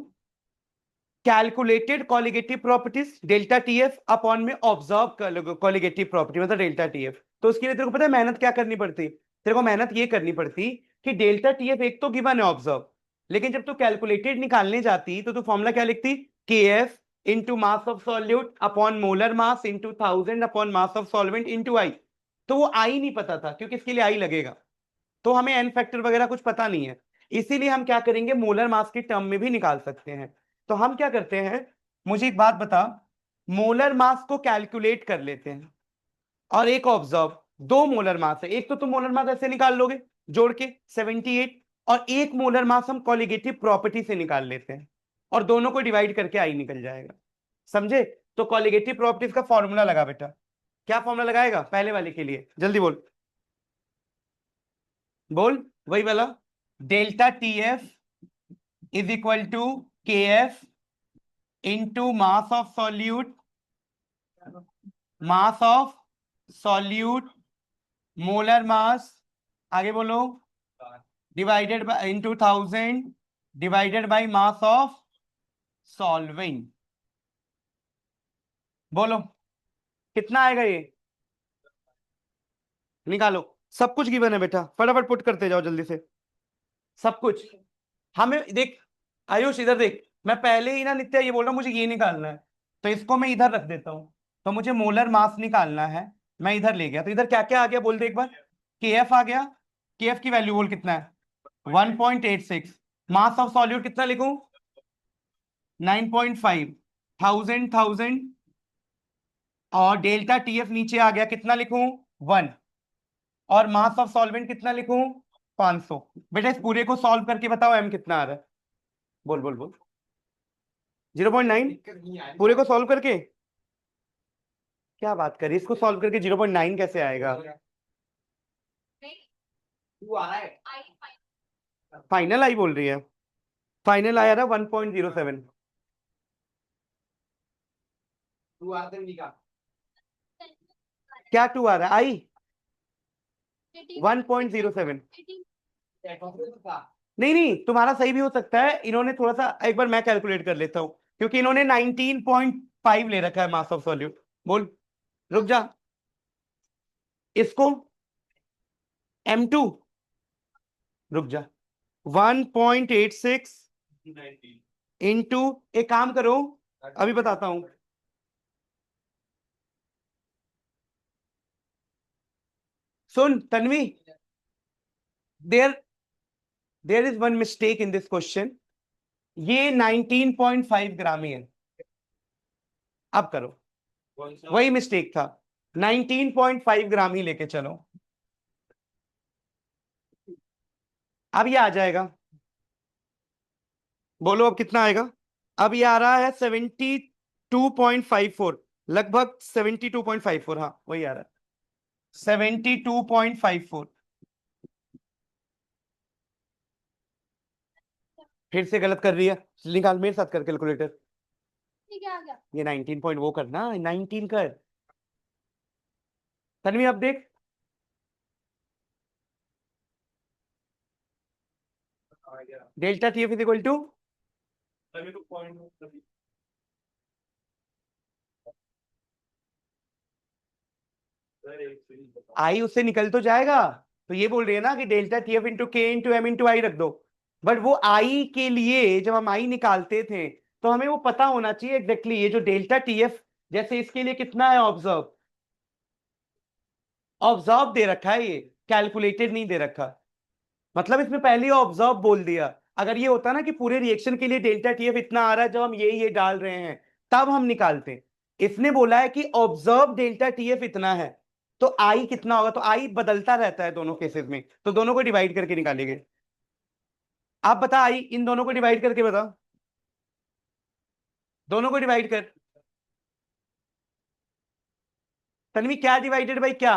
calculated colligative properties delta TF upon में ऑब्जर्व कॉलिगेटिव प्रॉपर्टी मतलब डेल्टा टीएफ। तो उसके लिए तेरे को पता है मेहनत क्या करनी पड़ती, तेरे को मेहनत ये करनी पड़ती कि डेल्टा टीएफ एक तो गिवन है ऑब्जर्व, लेकिन जब तू कैलकुलेटेड निकालने जाती तो तू फॉर्मूला क्या लिखती, K F into mass of solute upon molar mass into 1000 upon mass of solvent into i. तो वो आई नहीं पता था क्योंकि इसके लिए आई लगेगा, तो हमें एन फैक्टर वगैरह कुछ पता नहीं है, इसीलिए हम क्या करेंगे, मोलर मास के टर्म में भी निकाल सकते हैं। तो हम क्या करते हैं, मुझे एक बात बता, मोलर मास को कैलकुलेट कर लेते हैं, और एक ऑब्जर्व, दो मोलर मास है, एक तो तुम मोलर मास ऐसे निकाल लोगे जोड़ के 78, और एक मोलर मास हम कॉलिगेटिव प्रॉपर्टी से निकाल लेते हैं, और दोनों को डिवाइड करके आई निकल जाएगा, समझे। तो कॉलिगेटिव प्रॉपर्टीज का फॉर्मूला लगा बेटा, क्या फॉर्मूला लगाएगा पहले वाले के लिए, जल्दी बोल बोल, वही वाला, delta T F is equal to K F into mass of solute molar mass, आगे बोलो, divided by into 1000 divided by mass of solvent. बोलो कितना आएगा ये, निकालो। सब कुछ गिवन है बेटा, फटाफट पुट करते जाओ जल्दी से, सब कुछ। हमें देख, आयुष इधर देख, मैं पहले ही ना नित्या ये बोल रहा हूँ मुझे ये निकालना है, तो इसको मैं इधर रख देता हूँ। तो मुझे मोलर मास निकालना है, मैं इधर ले गया, तो इधर क्या क्या आ गया बोल दे एक बार, के एफ आ गया, के एफ की वैल्यू बोल कितना है, 1.86, मास ऑफ सॉल्यूट कितना लिखूं, 9.5, 1000, और डेल्टा टीएफ नीचे आ गया, कितना लिखूं, 1, और मास ऑफ सॉल्वेंट कितना लिखूं, 500। बेटा इस पूरे को सॉल्व करके बताओ एम कितना आ रहा है, बोल बोल बोल, 0.9, पूरे को सॉल्व करके, क्या बात करी, इसको सॉल्व करके 0.9 कैसे आएगा, फाइनल आई बोल रही है, फाइनल आया था 1.07, क्या 2 आ रहा है, आई 1.07, नहीं नहीं तुम्हारा सही भी हो सकता है, इन्होंने थोड़ा सा, एक बार मैं कैलकुलेट कर लेता हूँ, क्योंकि इन्होंने 19.5 ले रखा है मास ऑफ सॉल्यूट। बोल, रुक जा, इसको M2, रुक जा, 1.86 इंटू, एक काम करो, अभी बताता हूं, सुन Tanvi, there there is one mistake in this question, ये 19.5 ग्राम ही है, अब करो, वही मिस्टेक था, 19.5 ग्राम ही लेके चलो, अब ये आ जाएगा, बोलो अब कितना आएगा, अब ये आ रहा है 72.54, लगभग 72.54, हाँ वही आ रहा है 72.54, फिर से गलत कर रही है, निकाल मेरे साथ कर कैलकुलेटर, ठीक है आ गया। ये 19 पॉइंट वो करना, 19 कर, तन्वी अब देख, delta T F is equal to, i उससे निकल तो जाएगा, तो ये बोल रही है ना कि डेल्टा टी एफ इंटू के इंटू एम इंटू आई रख दो, बट वो आई के लिए जब हम आई निकालते थे तो हमें वो पता होना चाहिए एग्जैक्टली, ये जो डेल्टा टी एफ, जैसे इसके लिए कितना है ऑब्जर्व, ऑब्जर्व दे रखा है, ये कैलकुलेटेड नहीं दे रखा, मतलब इसमें पहले ही ऑब्जर्व बोल दिया, अगर ये होता ना कि पूरे रिएक्शन के लिए डेल्टा टी एफ इतना आ रहा है जब हम ये डाल रहे हैं, तब हम निकालते, इसने बोला है कि ऑब्जर्व डेल्टा टी एफ इतना है, तो आई कितना होगा, तो आई बदलता रहता है दोनों केसेस में, तो दोनों को डिवाइड करके निकालेंगे। आप बता, आई इन दोनों को डिवाइड करके बता, दोनों को डिवाइड कर, तन्वी क्या डिवाइडेड बाई क्या,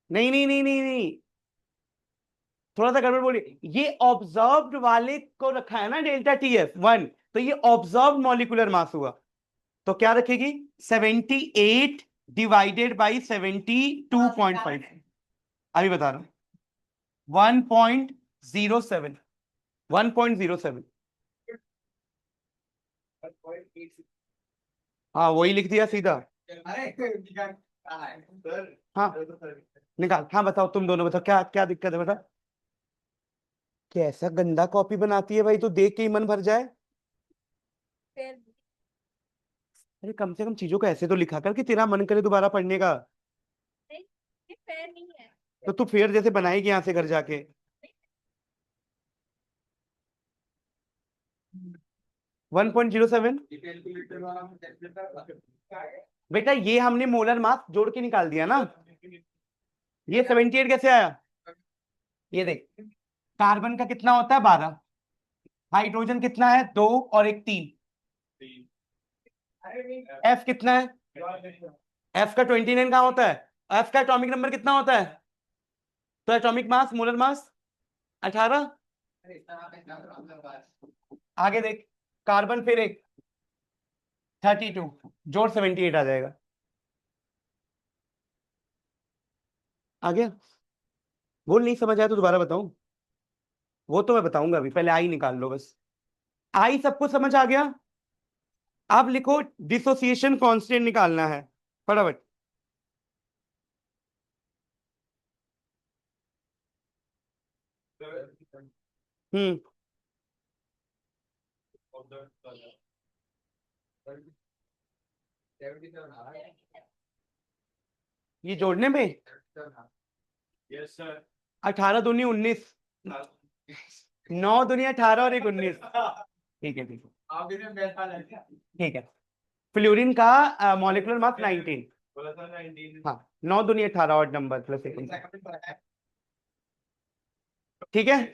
नहीं नहीं नहीं नहीं नहीं, थोड़ा सा गड़बड़ बोली, ये ऑब्जर्व्ड वाले को रखा है ना डेल्टा टी एफ 1, तो ये ऑब्जर्व्ड मॉलिक्यूलर मास हुआ, तो क्या रखेगी 78 डिवाइडेड बाई 72.5, अभी बता रहा हूं 1.07, 1.07, हाँ वही लिख दिया सीधा। हाँ निकाल, हाँ बताओ तुम दोनों बताओ क्या क्या दिक्कत है, बता। कैसा गंदा कॉपी बनाती है भाई, तो देख के ही मन भर जाए। फिर अरे कम से कम चीजों को ऐसे तो लिखा कर कि तेरा मन करे दोबारा पढ़ने का। नहीं, ये फेयर नहीं है। तो तू फेर जैसे बनाएगी यहाँ से घर जाके। 1.07 बेटा, ये हमने मोलर मास जोड़ के निकाल दिया ना। ये 78 कैसे आया, ये देख, कार्बन का कितना होता है 12, हाइड्रोजन कितना है 2 और एक 3, एफ कितना है, एफ का 29 कहाँ होता है, एफ का एटॉमिक नंबर कितना होता है, तो एटॉमिक मास मोलर मास 18। आगे देख, कार्बन फिर एक 32 जोड़ 78 आ जाएगा। आ गया, बोल नहीं समझ आया तो दोबारा बताऊं, वो तो मैं बताऊंगा, अभी पहले आई निकाल लो बस। आई सबको समझ आ गया। अब लिखो डिसोसिएशन कांस्टेंट निकालना है फटाफट। हम्म, ये जोड़ने में 18 दूनी 19, 9 दूनी 18 और एक 19, ठीक है ठीक है ठीक है। फ्लोरीन का मॉलिक्यूलर मास 19, हाँ 9 दूनी 18 और नंबर प्लस एक, ठीक है।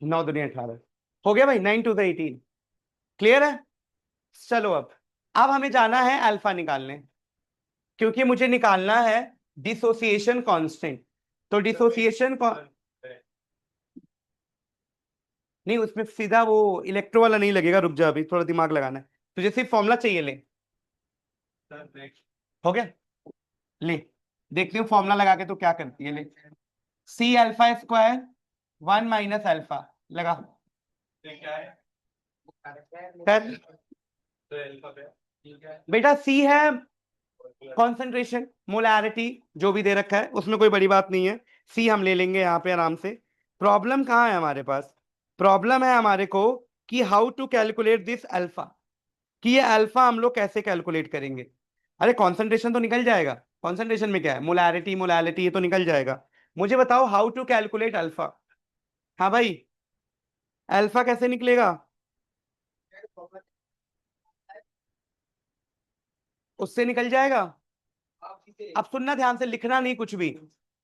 9 दूनी 18 हो गया भाई, 9 टू द 18, क्लियर है। चलो अब हमें जाना है अल्फा निकालने, क्योंकि मुझे निकालना है डिसोसिएशन कांस्टेंट। तो डिसोसिएशन नहीं, उसमें सीधा वो इलेक्ट्रो वाला नहीं लगेगा, रुक जा अभी थोड़ा दिमाग लगाना है, तुझे सिर्फ फॉर्मूला चाहिए, ले हो गया, ले देखती हूँ फॉर्मूला लगा के तो क्या करती है, ले C alpha square 1 minus alpha लगा कर। बेटा सी है कॉन्सेंट्रेशन मोलैरिटी, जो भी दे रखा है उसमें कोई बड़ी बात नहीं है, सी हम ले लेंगे यहाँ पे आराम से। प्रॉब्लम कहाँ है हमारे पास, प्रॉब्लम है हमारे को कि how to calculate this alpha, कि ये अल्फा हम लोग कैसे कैलकुलेट करेंगे। अरे कॉन्सेंट्रेशन तो निकल जाएगा, कॉन्सेंट्रेशन में क्या है, मोलैरिटी मोलैलिटी ये तो निकल जाएगा, मुझे बताओ हाउ टू कैलकुलेट अल्फा। हाँ भाई, अल्फा कैसे निकलेगा, उससे निकल जाएगा। अब सुनना ध्यान से, लिखना नहीं कुछ भी,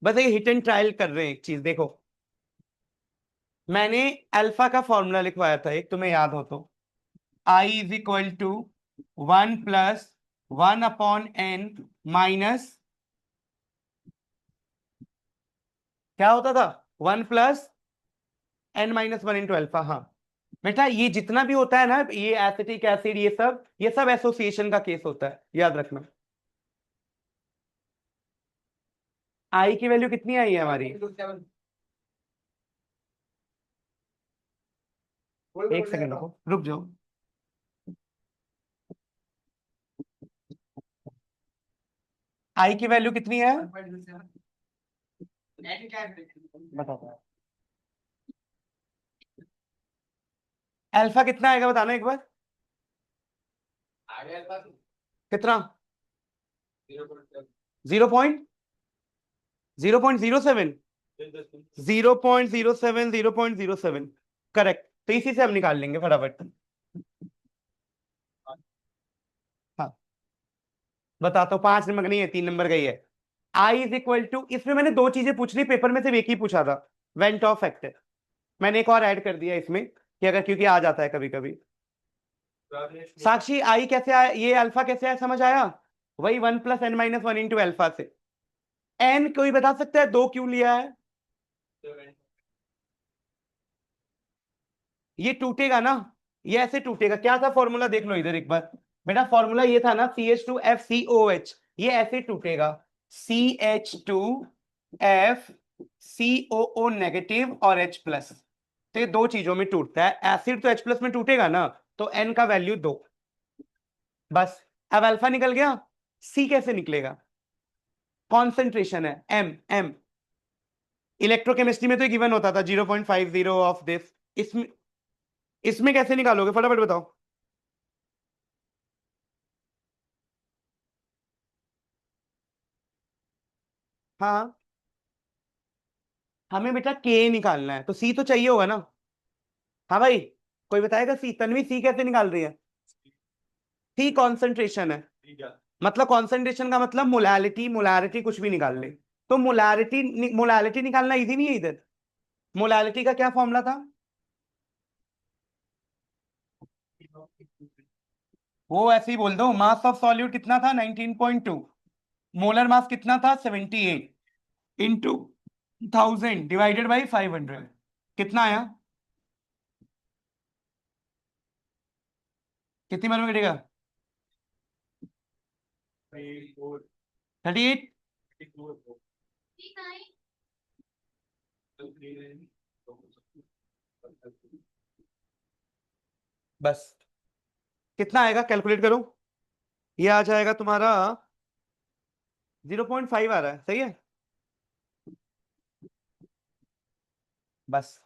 बस ये हिट एंड ट्रायल कर रहे हैं। एक चीज देखो, मैंने अल्फा का फॉर्मूला लिखवाया था एक, तुम्हें याद हो तो, I is equal to 1 plus 1 upon n minus, क्या होता था 1 plus n minus 1 into alpha. हाँ बेटा, ये जितना भी होता है ना, ये एसिटिक एसिड ये सब एसोसिएशन का केस होता है, याद रखना। आई की वैल्यू कितनी आई है हमारी, एक सेकंड रुको, रुक जाओ। आई की वैल्यू कितनी है, बताओ अल्फा कितना आएगा, बताना एक बार, कितना, 0.007, 0.07 करेक्ट, तो इसी से हम निकाल लेंगे फटाफट। हाँ बताता हूँ, 5 नंबर का नहीं है, 3 नंबर का ही है। आई इज इक्वल टू, इसमें मैंने 2 चीजें पूछ ली, पेपर में सिर्फ एक ही पूछा था, वेंट ऑफ फैक्टर, मैंने एक और ऐड कर दिया इसमें कि अगर, क्योंकि आ जाता है कभी कभी। साक्षी आई कैसे आया, ये अल्फा कैसे आया, समझ आया, वही 1 + n-1 इंटू अल्फा से। n कोई बता सकता है 2 क्यों लिया है? ये टूटेगा ना, ये ऐसे टूटेगा। क्या था फॉर्मूला, देख लो इधर एक बार बेटा। फॉर्मूला ये था ना CH2FCOH, ये ऐसे टूटेगा CH2FCOO नेगेटिव और H+। तो ये दो चीजों में टूटता है। एसिड तो H+ में टूटेगा ना, तो n का वैल्यू 2। बस। अब अल्फा निकल गया, C कैसे निकलेगा? कॉन्सेंट्रेशन है m। इलेक्ट्रोकेमिस्ट्री में तो गिवन होता था 0.50 ऑफ दिस। इसमें इसमें कैसे निकालोगे, फटाफट बताओ। हाँ, हमें बेटा के निकालना है, तो सी तो चाहिए होगा ना। हाँ भाई, कोई बताएगा सी? तन्वी सी कैसे निकाल रही है? सी कॉन्सेंट्रेशन है। मतलब कॉन्सेंट्रेशन का मतलब मोलैलिटी, मोलैरिटी कुछ भी निकाल ले। तो मोलैरिटी, मोलैलिटी निकालना इजी नहीं है इधर। मोलैलिटी का क्या फॉर्मूला था? वो ऐसे ही बोल दो, मास ऑफ सॉल्यूट कितना था 19.2, मोलर मास कितना था 78 इंटू 1000 डिवाइडेड बाई 500, कितना आया? कितनी बार में कटेगा? 38। बस। कितना आएगा कैलकुलेट करो। ये आ जाएगा तुम्हारा 0.5 आ रहा है, सही है। बस।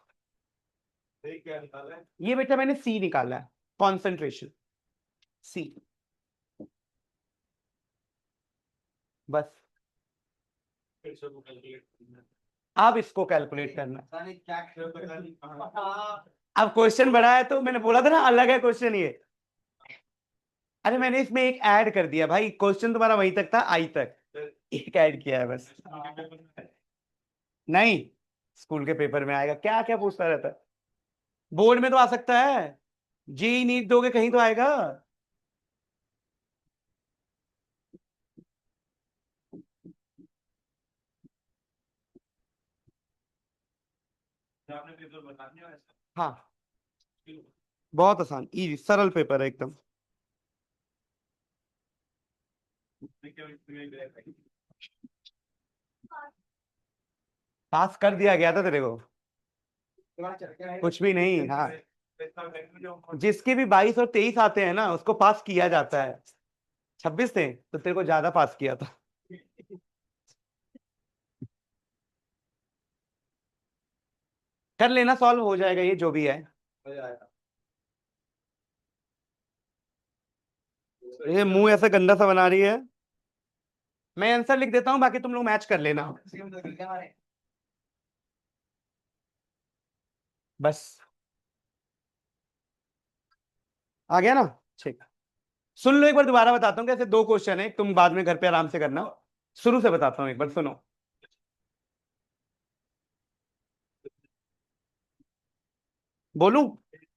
ये बेटा मैंने सी निकाला है, कॉन्सेंट्रेशन सी। बस। अब इसको कैलकुलेट करना। अब क्वेश्चन बड़ा है, तो मैंने बोला था ना अलग है क्वेश्चन ये। अरे मैंने इसमें एक ऐड कर दिया भाई, क्वेश्चन तुम्हारा वहीं तक था, आई तक एक ऐड किया है बस। नहीं, स्कूल के पेपर में आएगा, क्या क्या पूछता रहता है। बोर्ड में तो आ सकता है, जी नीट दोगे कहीं तो आएगा। हाँ, बहुत आसान, इजी सरल पेपर है एकदम। पास कर दिया गया था तेरे को, कुछ भी नहीं। हाँ, जिसके भी 22 और 23 आते हैं ना, उसको पास किया जाता है। 26 थे तो तेरे को ज्यादा पास किया था। कर लेना, सॉल्व हो जाएगा ये जो भी है। ये मुंह ऐसा गंदा सा बना रही है। मैं आंसर लिख देता हूँ, बाकी तुम लोग मैच कर लेना। बस। आ गया ना? ठीक। सुन लो एक बार, दोबारा बताता हूँ। कैसे दो क्वेश्चन है, तुम बाद में घर पे आराम से करना। शुरू से बताता हूँ, एक बार सुनो। बोलूं?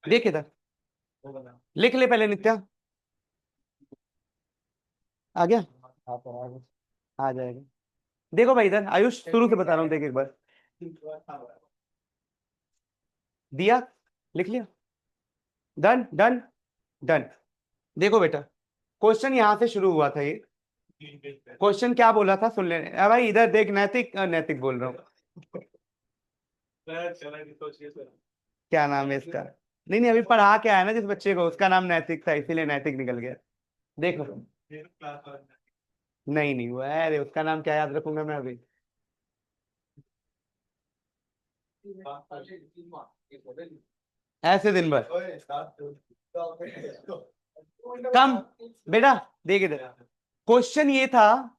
देख इधर, लिख ले पहले नित्या। आ गया? आ जाएगा। देखो भाई इधर आयुष, शुरू से बता रहा हूँ, देख एक बार। दिया, लिख लिया। Done done done. देखो बेटा, क्वेश्चन यहां से शुरू हुआ था ये। क्वेश्चन क्या बोला था सुन लेने। भाई इधर देख, नैतिक नैतिक बोल रहा हूँ। क्या नाम है इसका? नहीं नहीं, अभी पढ़ा के आया ना जिस बच्चे को, उसका नाम नैतिक था, इसीलिए नैतिक निकल गया। देखो, नहीं नहीं हुआ है। अरे उसका नाम क्या याद रखूंगा मैं अभी। ऐसे दिन भर कम। बेटा देख इधर, क्वेश्चन ये था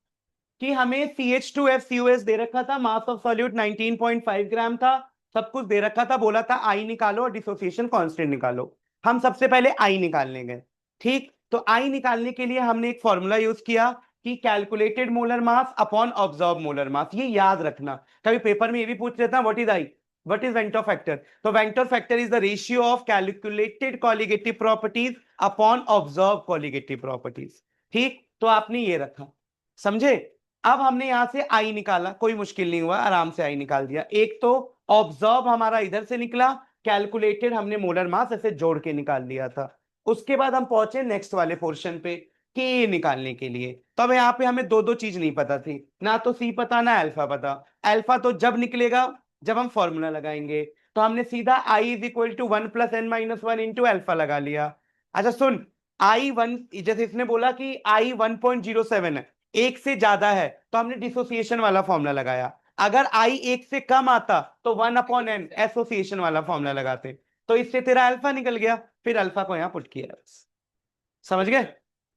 कि हमें CH2FCOS दे रखा था, मास ऑफ सॉल्यूट 19.5 ग्राम था, सब कुछ दे रखा था, बोला था आई निकालो और डिसोसिएशन कांस्टेंट निकालो। हम सबसे पहले आई निकालने गए। ठीक, तो आई निकालने के लिए हमने एक फॉर्मूला यूज किया कि calculated molar mass upon observe molar mass. ये याद रखना, कभी पेपर में ये भी पूछ लेता what is i, what is van't factor. तो van't factor is the ratio of calculated colligative properties upon observe colligative properties. ठीक, तो आपने ये रखा, समझे। अब हमने यहां से आई निकाला, कोई मुश्किल नहीं हुआ, आराम से आई निकाल दिया। एक तो ऑब्जर्व हमारा इधर से निकला, कैलकुलेटेड हमने मोलर मास ऐसे जोड़ के निकाल लिया था। उसके बाद हम पहुंचे नेक्स्ट वाले पोर्शन पे, के निकालने के लिए। तो अब यहाँ पे हमें दो दो चीज नहीं पता थी, ना तो सी पता ना अल्फा पता। अल्फा तो जब निकलेगा जब हम फॉर्मूला लगाएंगे। तो हमने सीधा i is equal to 1 + n - 1 into alpha लगा लिया। अच्छा सुन, I1, जैसे इसने बोला कि आई 1.07 है, एक से ज्यादा है, तो हमने डिसोसिएशन वाला फॉर्मूला लगाया। अगर आई एक से कम आता तो 1/n एसोसिएशन वाला फॉर्मूला लगाते। तो इससे तेरा अल्फा निकल गया, फिर अल्फा को यहां पुट किया। समझ गए।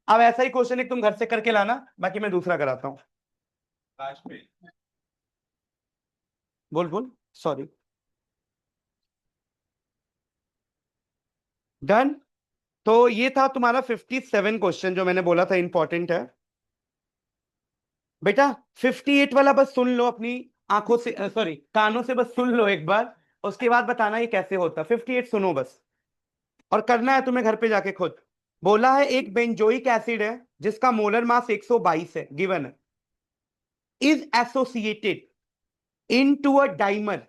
अब ऐसा ही क्वेश्चन एक तुम घर से करके लाना, बाकी मैं दूसरा कराता हूं। बोल बोल, सॉरी। डन। तो ये था तुम्हारा 57 क्वेश्चन जो मैंने बोला था इंपॉर्टेंट है। बेटा 58 वाला बस सुन लो अपनी आंखों से, सॉरी कानों से, बस सुन लो एक बार। उसके बाद बताना ये कैसे होता। 58 सुनो बस, और करना है तुम्हें घर पे जाके खुद। बोला है एक बेंजोइक एसिड है जिसका मोलर मास 122 है, गिवन है, is associated into a dimer.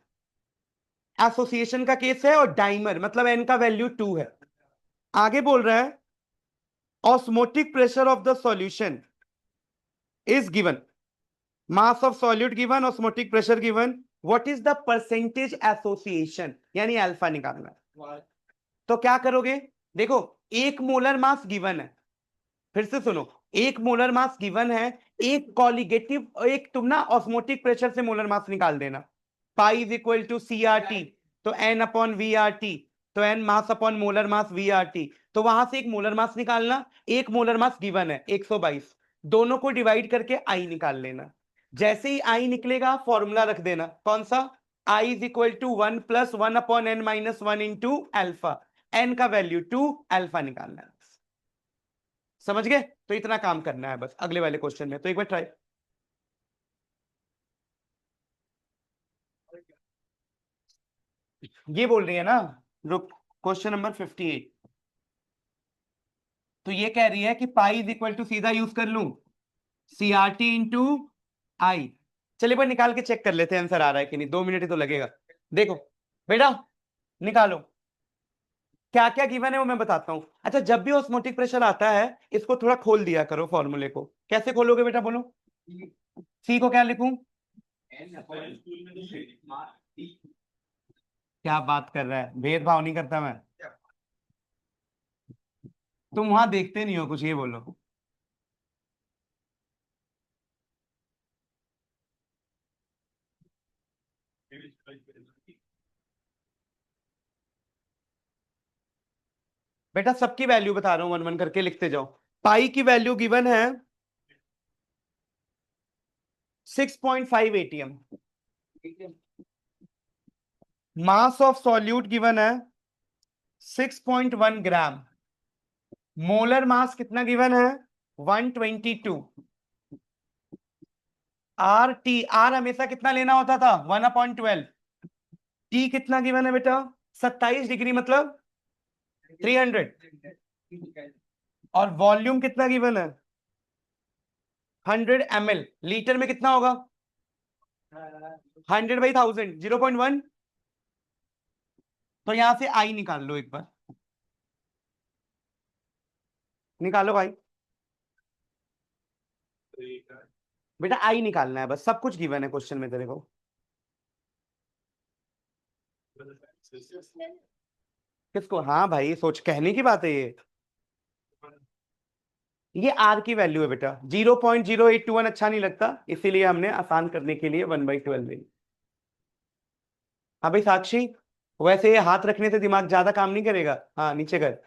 Association का केस है, और डाइमर मतलब एन का वैल्यू 2 है। आगे बोल रहा है osmotic pressure of the solution is given, mass of solute given, osmotic pressure given, what is the percentage association, यानी अल्फा निकालना है। तो क्या करोगे, देखो एक मोलर मास गिवन है, फिर से सुनो, एक मोलर मास गिवन है, एक कॉलिगेटिव, एक तुम ना ऑस्मोटिक प्रेशर से मोलर मास निकाल देना। Pi is equal to C R T, तो n upon V R T, तो n mass upon molar mass V R T. तो वहां से एक मोलर मास निकालना, एक मोलर मास गिवन है 122, दोनों को डिवाइड करके आई निकाल लेना। जैसे ही आई निकलेगा फॉर्मूला रख देना, कौन सा, i is equal to 1 + 1/n - 1 into alpha, n का वैल्यू 2, अल्फा निकालना है। समझ गए। तो इतना काम करना है बस अगले वाले क्वेश्चन में, तो एक बार ट्राई। ये बोल रही है ना, रुक, क्वेश्चन नंबर 58। तो ये कह रही है कि पाई इज इक्वल टू, सीधा यूज कर लूं, सी आर टी इंटू आई। चलिए पर निकाल के चेक कर लेते हैं आंसर आ रहा है कि नहीं, 2 मिनट ही तो लगेगा। देखो बेटा, निकालो क्या क्या गिवन है वो मैं बताता हूं। अच्छा, जब भी ऑस्मोटिक प्रेशर आता है इसको थोड़ा खोल दिया करो फॉर्मूले को। कैसे खोलोगे बेटा बोलो। सी को क्या लिखूं, क्या बात कर रहा है, भेदभाव नहीं करता मैं। तुम वहां देखते नहीं हो कुछ, ये बोलो। बेटा सबकी वैल्यू बता रहा हूं, वन वन करके लिखते जाओ। पाई की वैल्यू गिवन है 6.5 ATM, mass of solute given है 6.1 ग्राम, मोलर मास कितना गिवन है 122। आर टी, आर हमेशा कितना लेना होता था 1/12। टी कितना गिवन है बेटा 27 डिग्री, मतलब 300। और वॉल्यूम कितना गिवन है 100 ml, लीटर में कितना होगा 100/1000, 0.1। तो यहां से आई निकाल लो एक बार, निकालो भाई। बेटा आई निकालना है बस, सब कुछ गिवन है क्वेश्चन में तेरे को। किसको, हाँ भाई सोच, कहने की बात है ये आर की वैल्यू है बेटा, 0.0821 अच्छा नहीं लगता, इसीलिए हमने आसान करने के लिए 1/12 ली। हाँ भाई साक्षी, वैसे ये हाथ रखने से दिमाग ज्यादा काम नहीं करेगा, हाँ नीचे कर।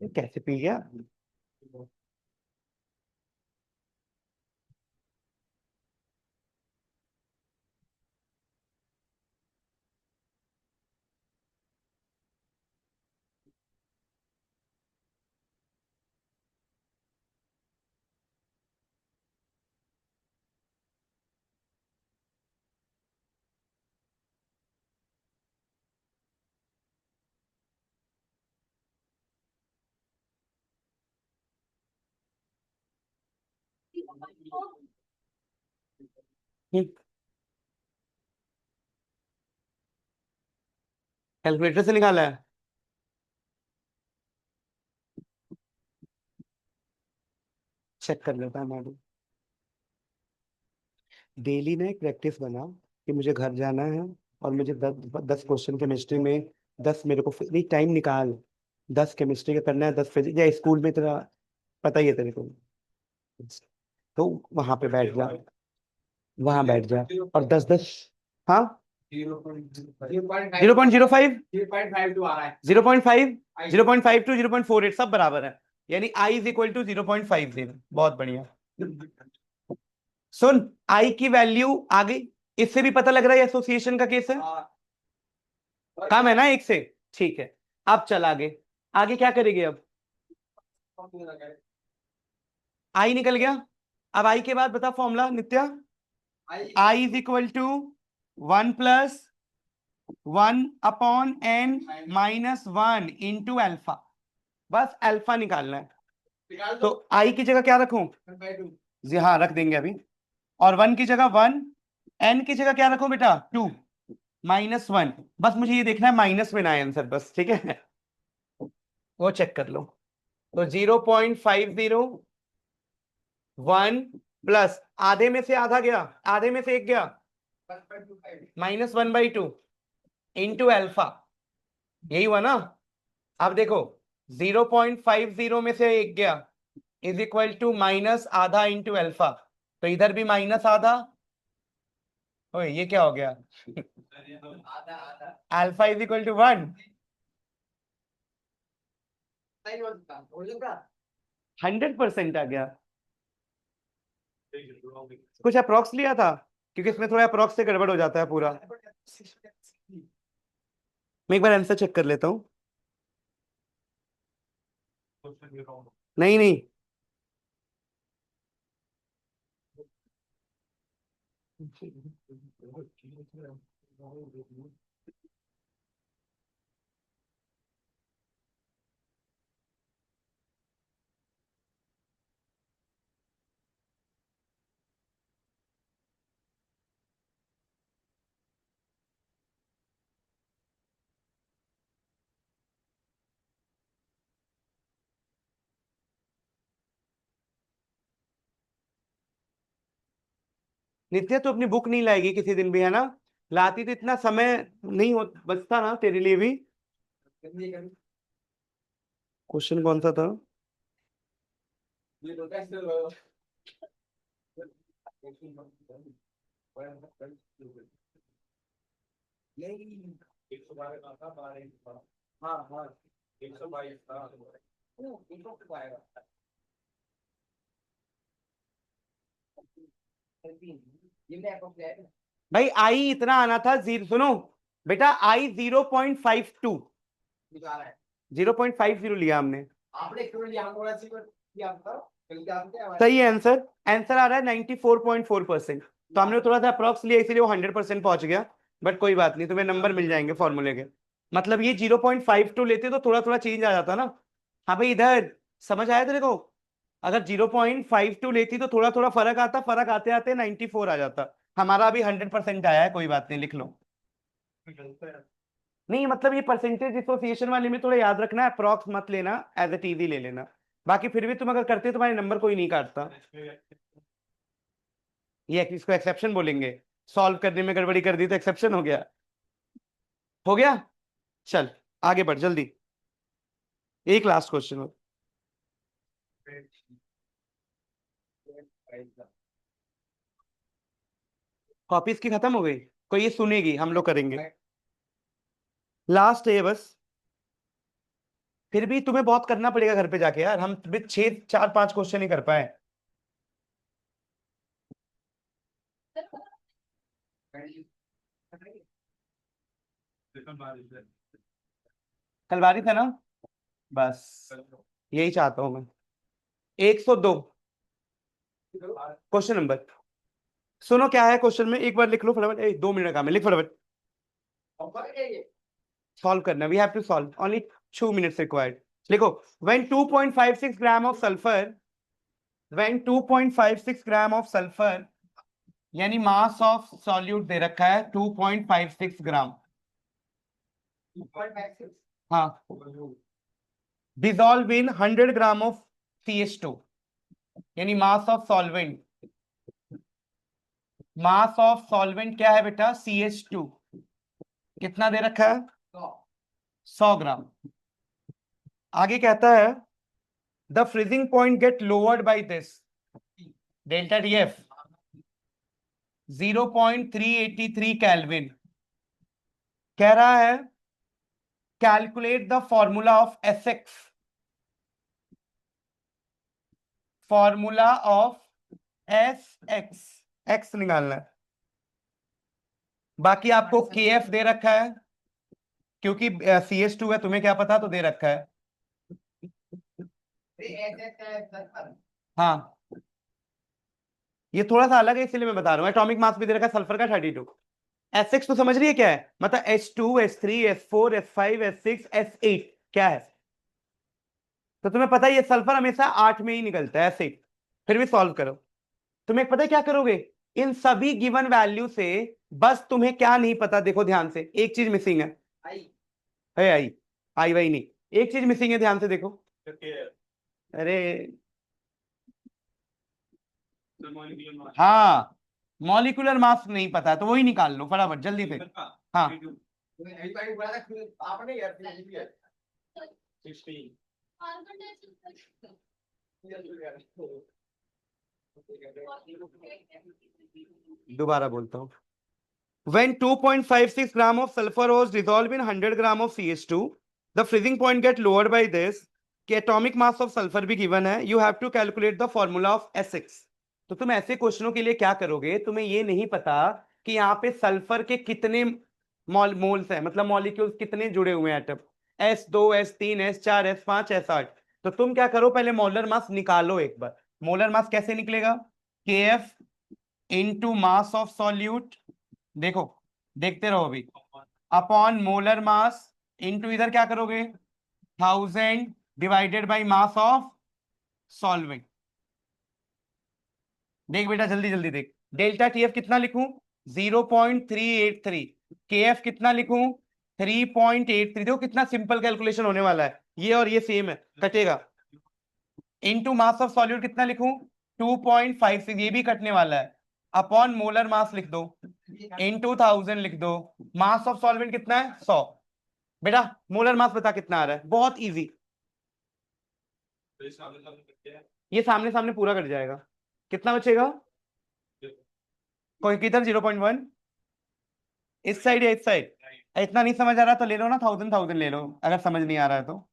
ये कैसे पी गया। कैलकुलेटर से निकाला है? चेक कर लेता है मैं भी। डेली ना एक प्रैक्टिस बना कि मुझे घर जाना है और मुझे 10 क्वेश्चन केमिस्ट्री में, 10 मेरे को नहीं, टाइम निकाल, 10 केमिस्ट्री का करना है, 10 फिजिक्स, या स्कूल में तेरा पता ही है तेरे को, तो वहां पे बैठ जा, वहां बैठ जा, और 10 10। हाँ, 0.05, 0.5, 0.52, 0.48 सब बराबर है, यानी आई इज इक्वल टू 0.50। बहुत बढ़िया। सुन, आई की वैल्यू आ गई, इससे भी पता लग रहा है एसोसिएशन का केस है, कम है ना एक से। ठीक है, अब चल आगे, आगे क्या करेंगे अब? आई निकल गया। अब आई के बाद बता formula Nitya. I is equal to 1+1/n - 1 alpha. बस अल्फा निकालना है, तो आई की जगह क्या रखूं? जी हाँ, रख देंगे अभी। और 1 की जगह 1, n की जगह क्या रखूं बेटा? 2 -1। बस मुझे ये देखना है माइनस में ना आए आंसर, बस ठीक है, वो चेक कर लो। तो 0.501 प्लस आधे में से आधा गया, आधे में से एक गया, -1/2 इंटू अल्फा, यही हुआ ना। अब देखो, 0.50 में से एक गया इज इक्वल टू माइनस आधा इंटू अल्फा, तो इधर भी माइनस आधा। ओए ये क्या हो गया? Alpha is equal to 1। 100% आ गया। कुछ अप्रोक्स लिया था, क्योंकि इसमें थोड़ा अप्रोक्स से गड़बड़ हो जाता है पूरा। मैं एक बार आंसर चेक कर लेता हूँ। नहीं नहीं, नित्या तो अपनी बुक नहीं लाएगी किसी दिन भी, है ना? लाती तो इतना समय नहीं हो बचता ना तेरे लिए भी। क्वेश्चन कौन सा था? भाई आई इतना आना था, जीरो, सुनो बेटा, आई 0.52, 0.50 लिया हमने। सही है आंसर, आंसर आ रहा है 94.4%। तो हमने थोड़ा सा अप्रॉक्स लिया, इसीलिए वो 100% पहुंच गया। बट कोई बात नहीं, तुम्हें नंबर मिल जाएंगे फॉर्मूले के। मतलब ये 0.52 लेते तो थोड़ा थोड़ा चेंज आ जाता ना। हाँ भाई, इधर समझ आया तेरे को? अगर 0.52 लेती तो थोड़ा थोड़ा फर्क आता, फर्क आते आते 94 आ जाता। हमारा अभी 100% आया है, कोई बात नहीं, लिख लो। नहीं मतलब ये परसेंटेज एसोसिएशन वाले में थोड़ा याद रखना, अप्रॉक्स मत लेना, एज इट इजी ले लेना। बाकी फिर भी तुम अगर करते हो, तुम्हारे नंबर कोई नहीं काटता। ये इसको एक्सेप्शन बोलेंगे, सॉल्व करने में गड़बड़ी कर दी तो एक्सेप्शन हो गया। हो गया, चल आगे बढ़ जल्दी, एक लास्ट क्वेश्चन हो। कॉपीज की खत्म हो गई? कोई ये सुनेगी, हम लोग करेंगे, लास्ट है ये बस। फिर भी तुम्हें बहुत करना पड़ेगा घर पे जाके यार, हम भी 4 5 क्वेश्चन ही कर पाए। कल बारिश है ना, बस यही चाहता हूं मैं। 102 क्वेश्चन नंबर। सुनो क्या है क्वेश्चन में, एक बार लिख लो फटाफट, 2 मिनट का काम है, लिख फटाफट। सॉल्व करना, we have to solve, only 2 minutes required. लिखो, when 2.56 gram of sulphur when 2.56 gram of sulphur, यानी मास ऑफ सॉल्यूट दे रखा है 2.56 ग्राम। हाँ, dissolve in 100 gram of CH2, यानी mass of solvent. Mass of solvent क्या है बेटा? CH2। कितना दे रखा है? 100 ग्राम। आगे कहता है the freezing point get lowered by this, delta TF 0.383 kelvin. कह रहा है calculate the formula of Sx, formula of Sx, x निकालना है। बाकी आपको Kf दे रखा है, क्योंकि CH2 है, तुम्हें क्या पता, तो दे रखा है। हाँ, ये थोड़ा सा अलग है इसलिए मैं बता रहा हूँ। एटॉमिक मास भी दे रखा है सल्फर का 32। Sx तो समझ रही है क्या है? मतलब H2 H3 H4 H5 H6 H8 क्या है? तो तुम्हें पता है ये सल्फर हमेशा 8 में ही निकलता है ऐसे। फिर भी सॉल्व करो। तुम्हें पता है क्या करोगे? इन सभी गिवन वैल्यू से बस तुम्हें क्या नहीं पता, देखो ध्यान से, एक चीज मिसिंग है। है आई, आई वही नहीं, एक चीज मिसिंग है, ध्यान से देखो। अरे हाँ, मॉलिक्यूलर मास नहीं पता है तो वही निकाल लो फटाफट जल्दी से। हाँ, कार्बन डाइऑक्साइड दोबारा बोलता हूँ। When 2.56 gram of sulfur was dissolved in 100 gram of CH2, the freezing point get lowered by this, कि atomic mass of sulfur भी given है, you have to calculate the formula of Sx। तो तुम ऐसे क्वेश्चनों के लिए क्या करोगे? तुम्हें ये नहीं पता कि यहाँ पे सल्फर के कितने मोल्स है, मतलब मॉलिक्यूल्स कितने जुड़े हुए हैं atom, S2 S3 S4 S5 S8। तो तुम क्या करो, पहले मोलर मास निकालो एक बार। मोलर मास कैसे निकलेगा? Kf into mass of solute, देखो देखते रहो अभी, अपॉन मोलर मास इंटू इधर क्या करोगे, 1000 divided by mass of solvent. देख बेटा जल्दी जल्दी देख, डेल्टा TF कितना लिखूं? 0.383। KF कितना लिखूं? 3.83। देखो कितना सिंपल कैलकुलेशन होने वाला है, ये और ये सेम है, कटेगा। इनटू मास ऑफ सॉल्यूट कितना लिखूं? 2.56, ये भी कटने वाला है। अपॉन मोलर मास लिख दो, इनटू 1000 लिख दो। मास ऑफ सॉल्वेंट कितना है? 100। बेटा मोलर मास बता कितना आ रहा है, बहुत इजी। ये सामने सामने पूरा कट जाएगा, कितना बचेगा? कोई किधर 0.1, इस साइड या इस साइड? इतना नहीं समझ आ रहा तो ले लो ना, 1000 ले लो, अगर समझ नहीं आ रहा है तो।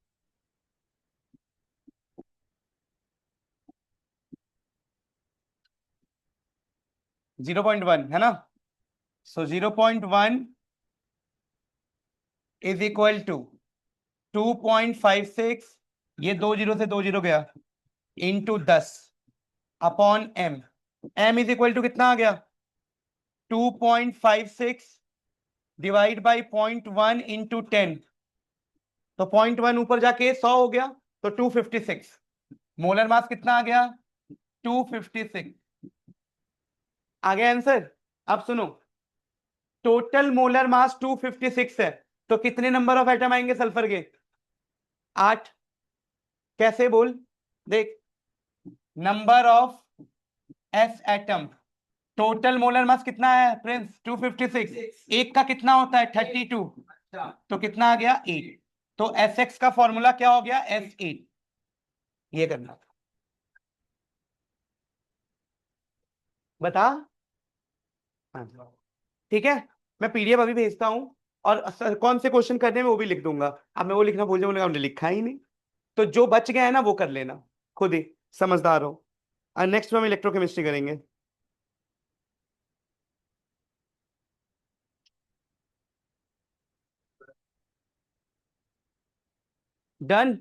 जीरो पॉइंट वन है ना, सो 0.1 इज इक्वल टू 2.56, ये 2 जीरो से 2 जीरो गया, into 10 upon M. M is equal to कितना आ गया? 2.56 डिवाइड बाई 0.1 इंटू 10, तो 0.1 ऊपर जाके 100 हो गया, तो 256। मोलर मास कितना आ गया? 256 आ गया आंसर। अब सुनो, टोटल मोलर मास 256 है, तो कितने नंबर ऑफ एटम आएंगे सल्फर के? 8। कैसे बोल, देख, number of S atom, total molar mass कितना है प्रिंस? 256। एक का कितना होता है? 32, तो कितना आ गया? 8। तो Sx का फॉर्मूला क्या हो गया? S8। ये करना, बता। हाँ, ठीक है, मैं PDF अभी भेजता हूँ, और कौन से क्वेश्चन करने में वो भी लिख दूंगा। अब मैं वो लिखना भूल जाऊंगा, हमने लिखा ही नहीं। तो जो बच गया है ना वो कर लेना, खुद ही समझदार हो। और नेक्स्ट में हम इलेक्ट्रोकेमिस्ट्री करेंगे। डन।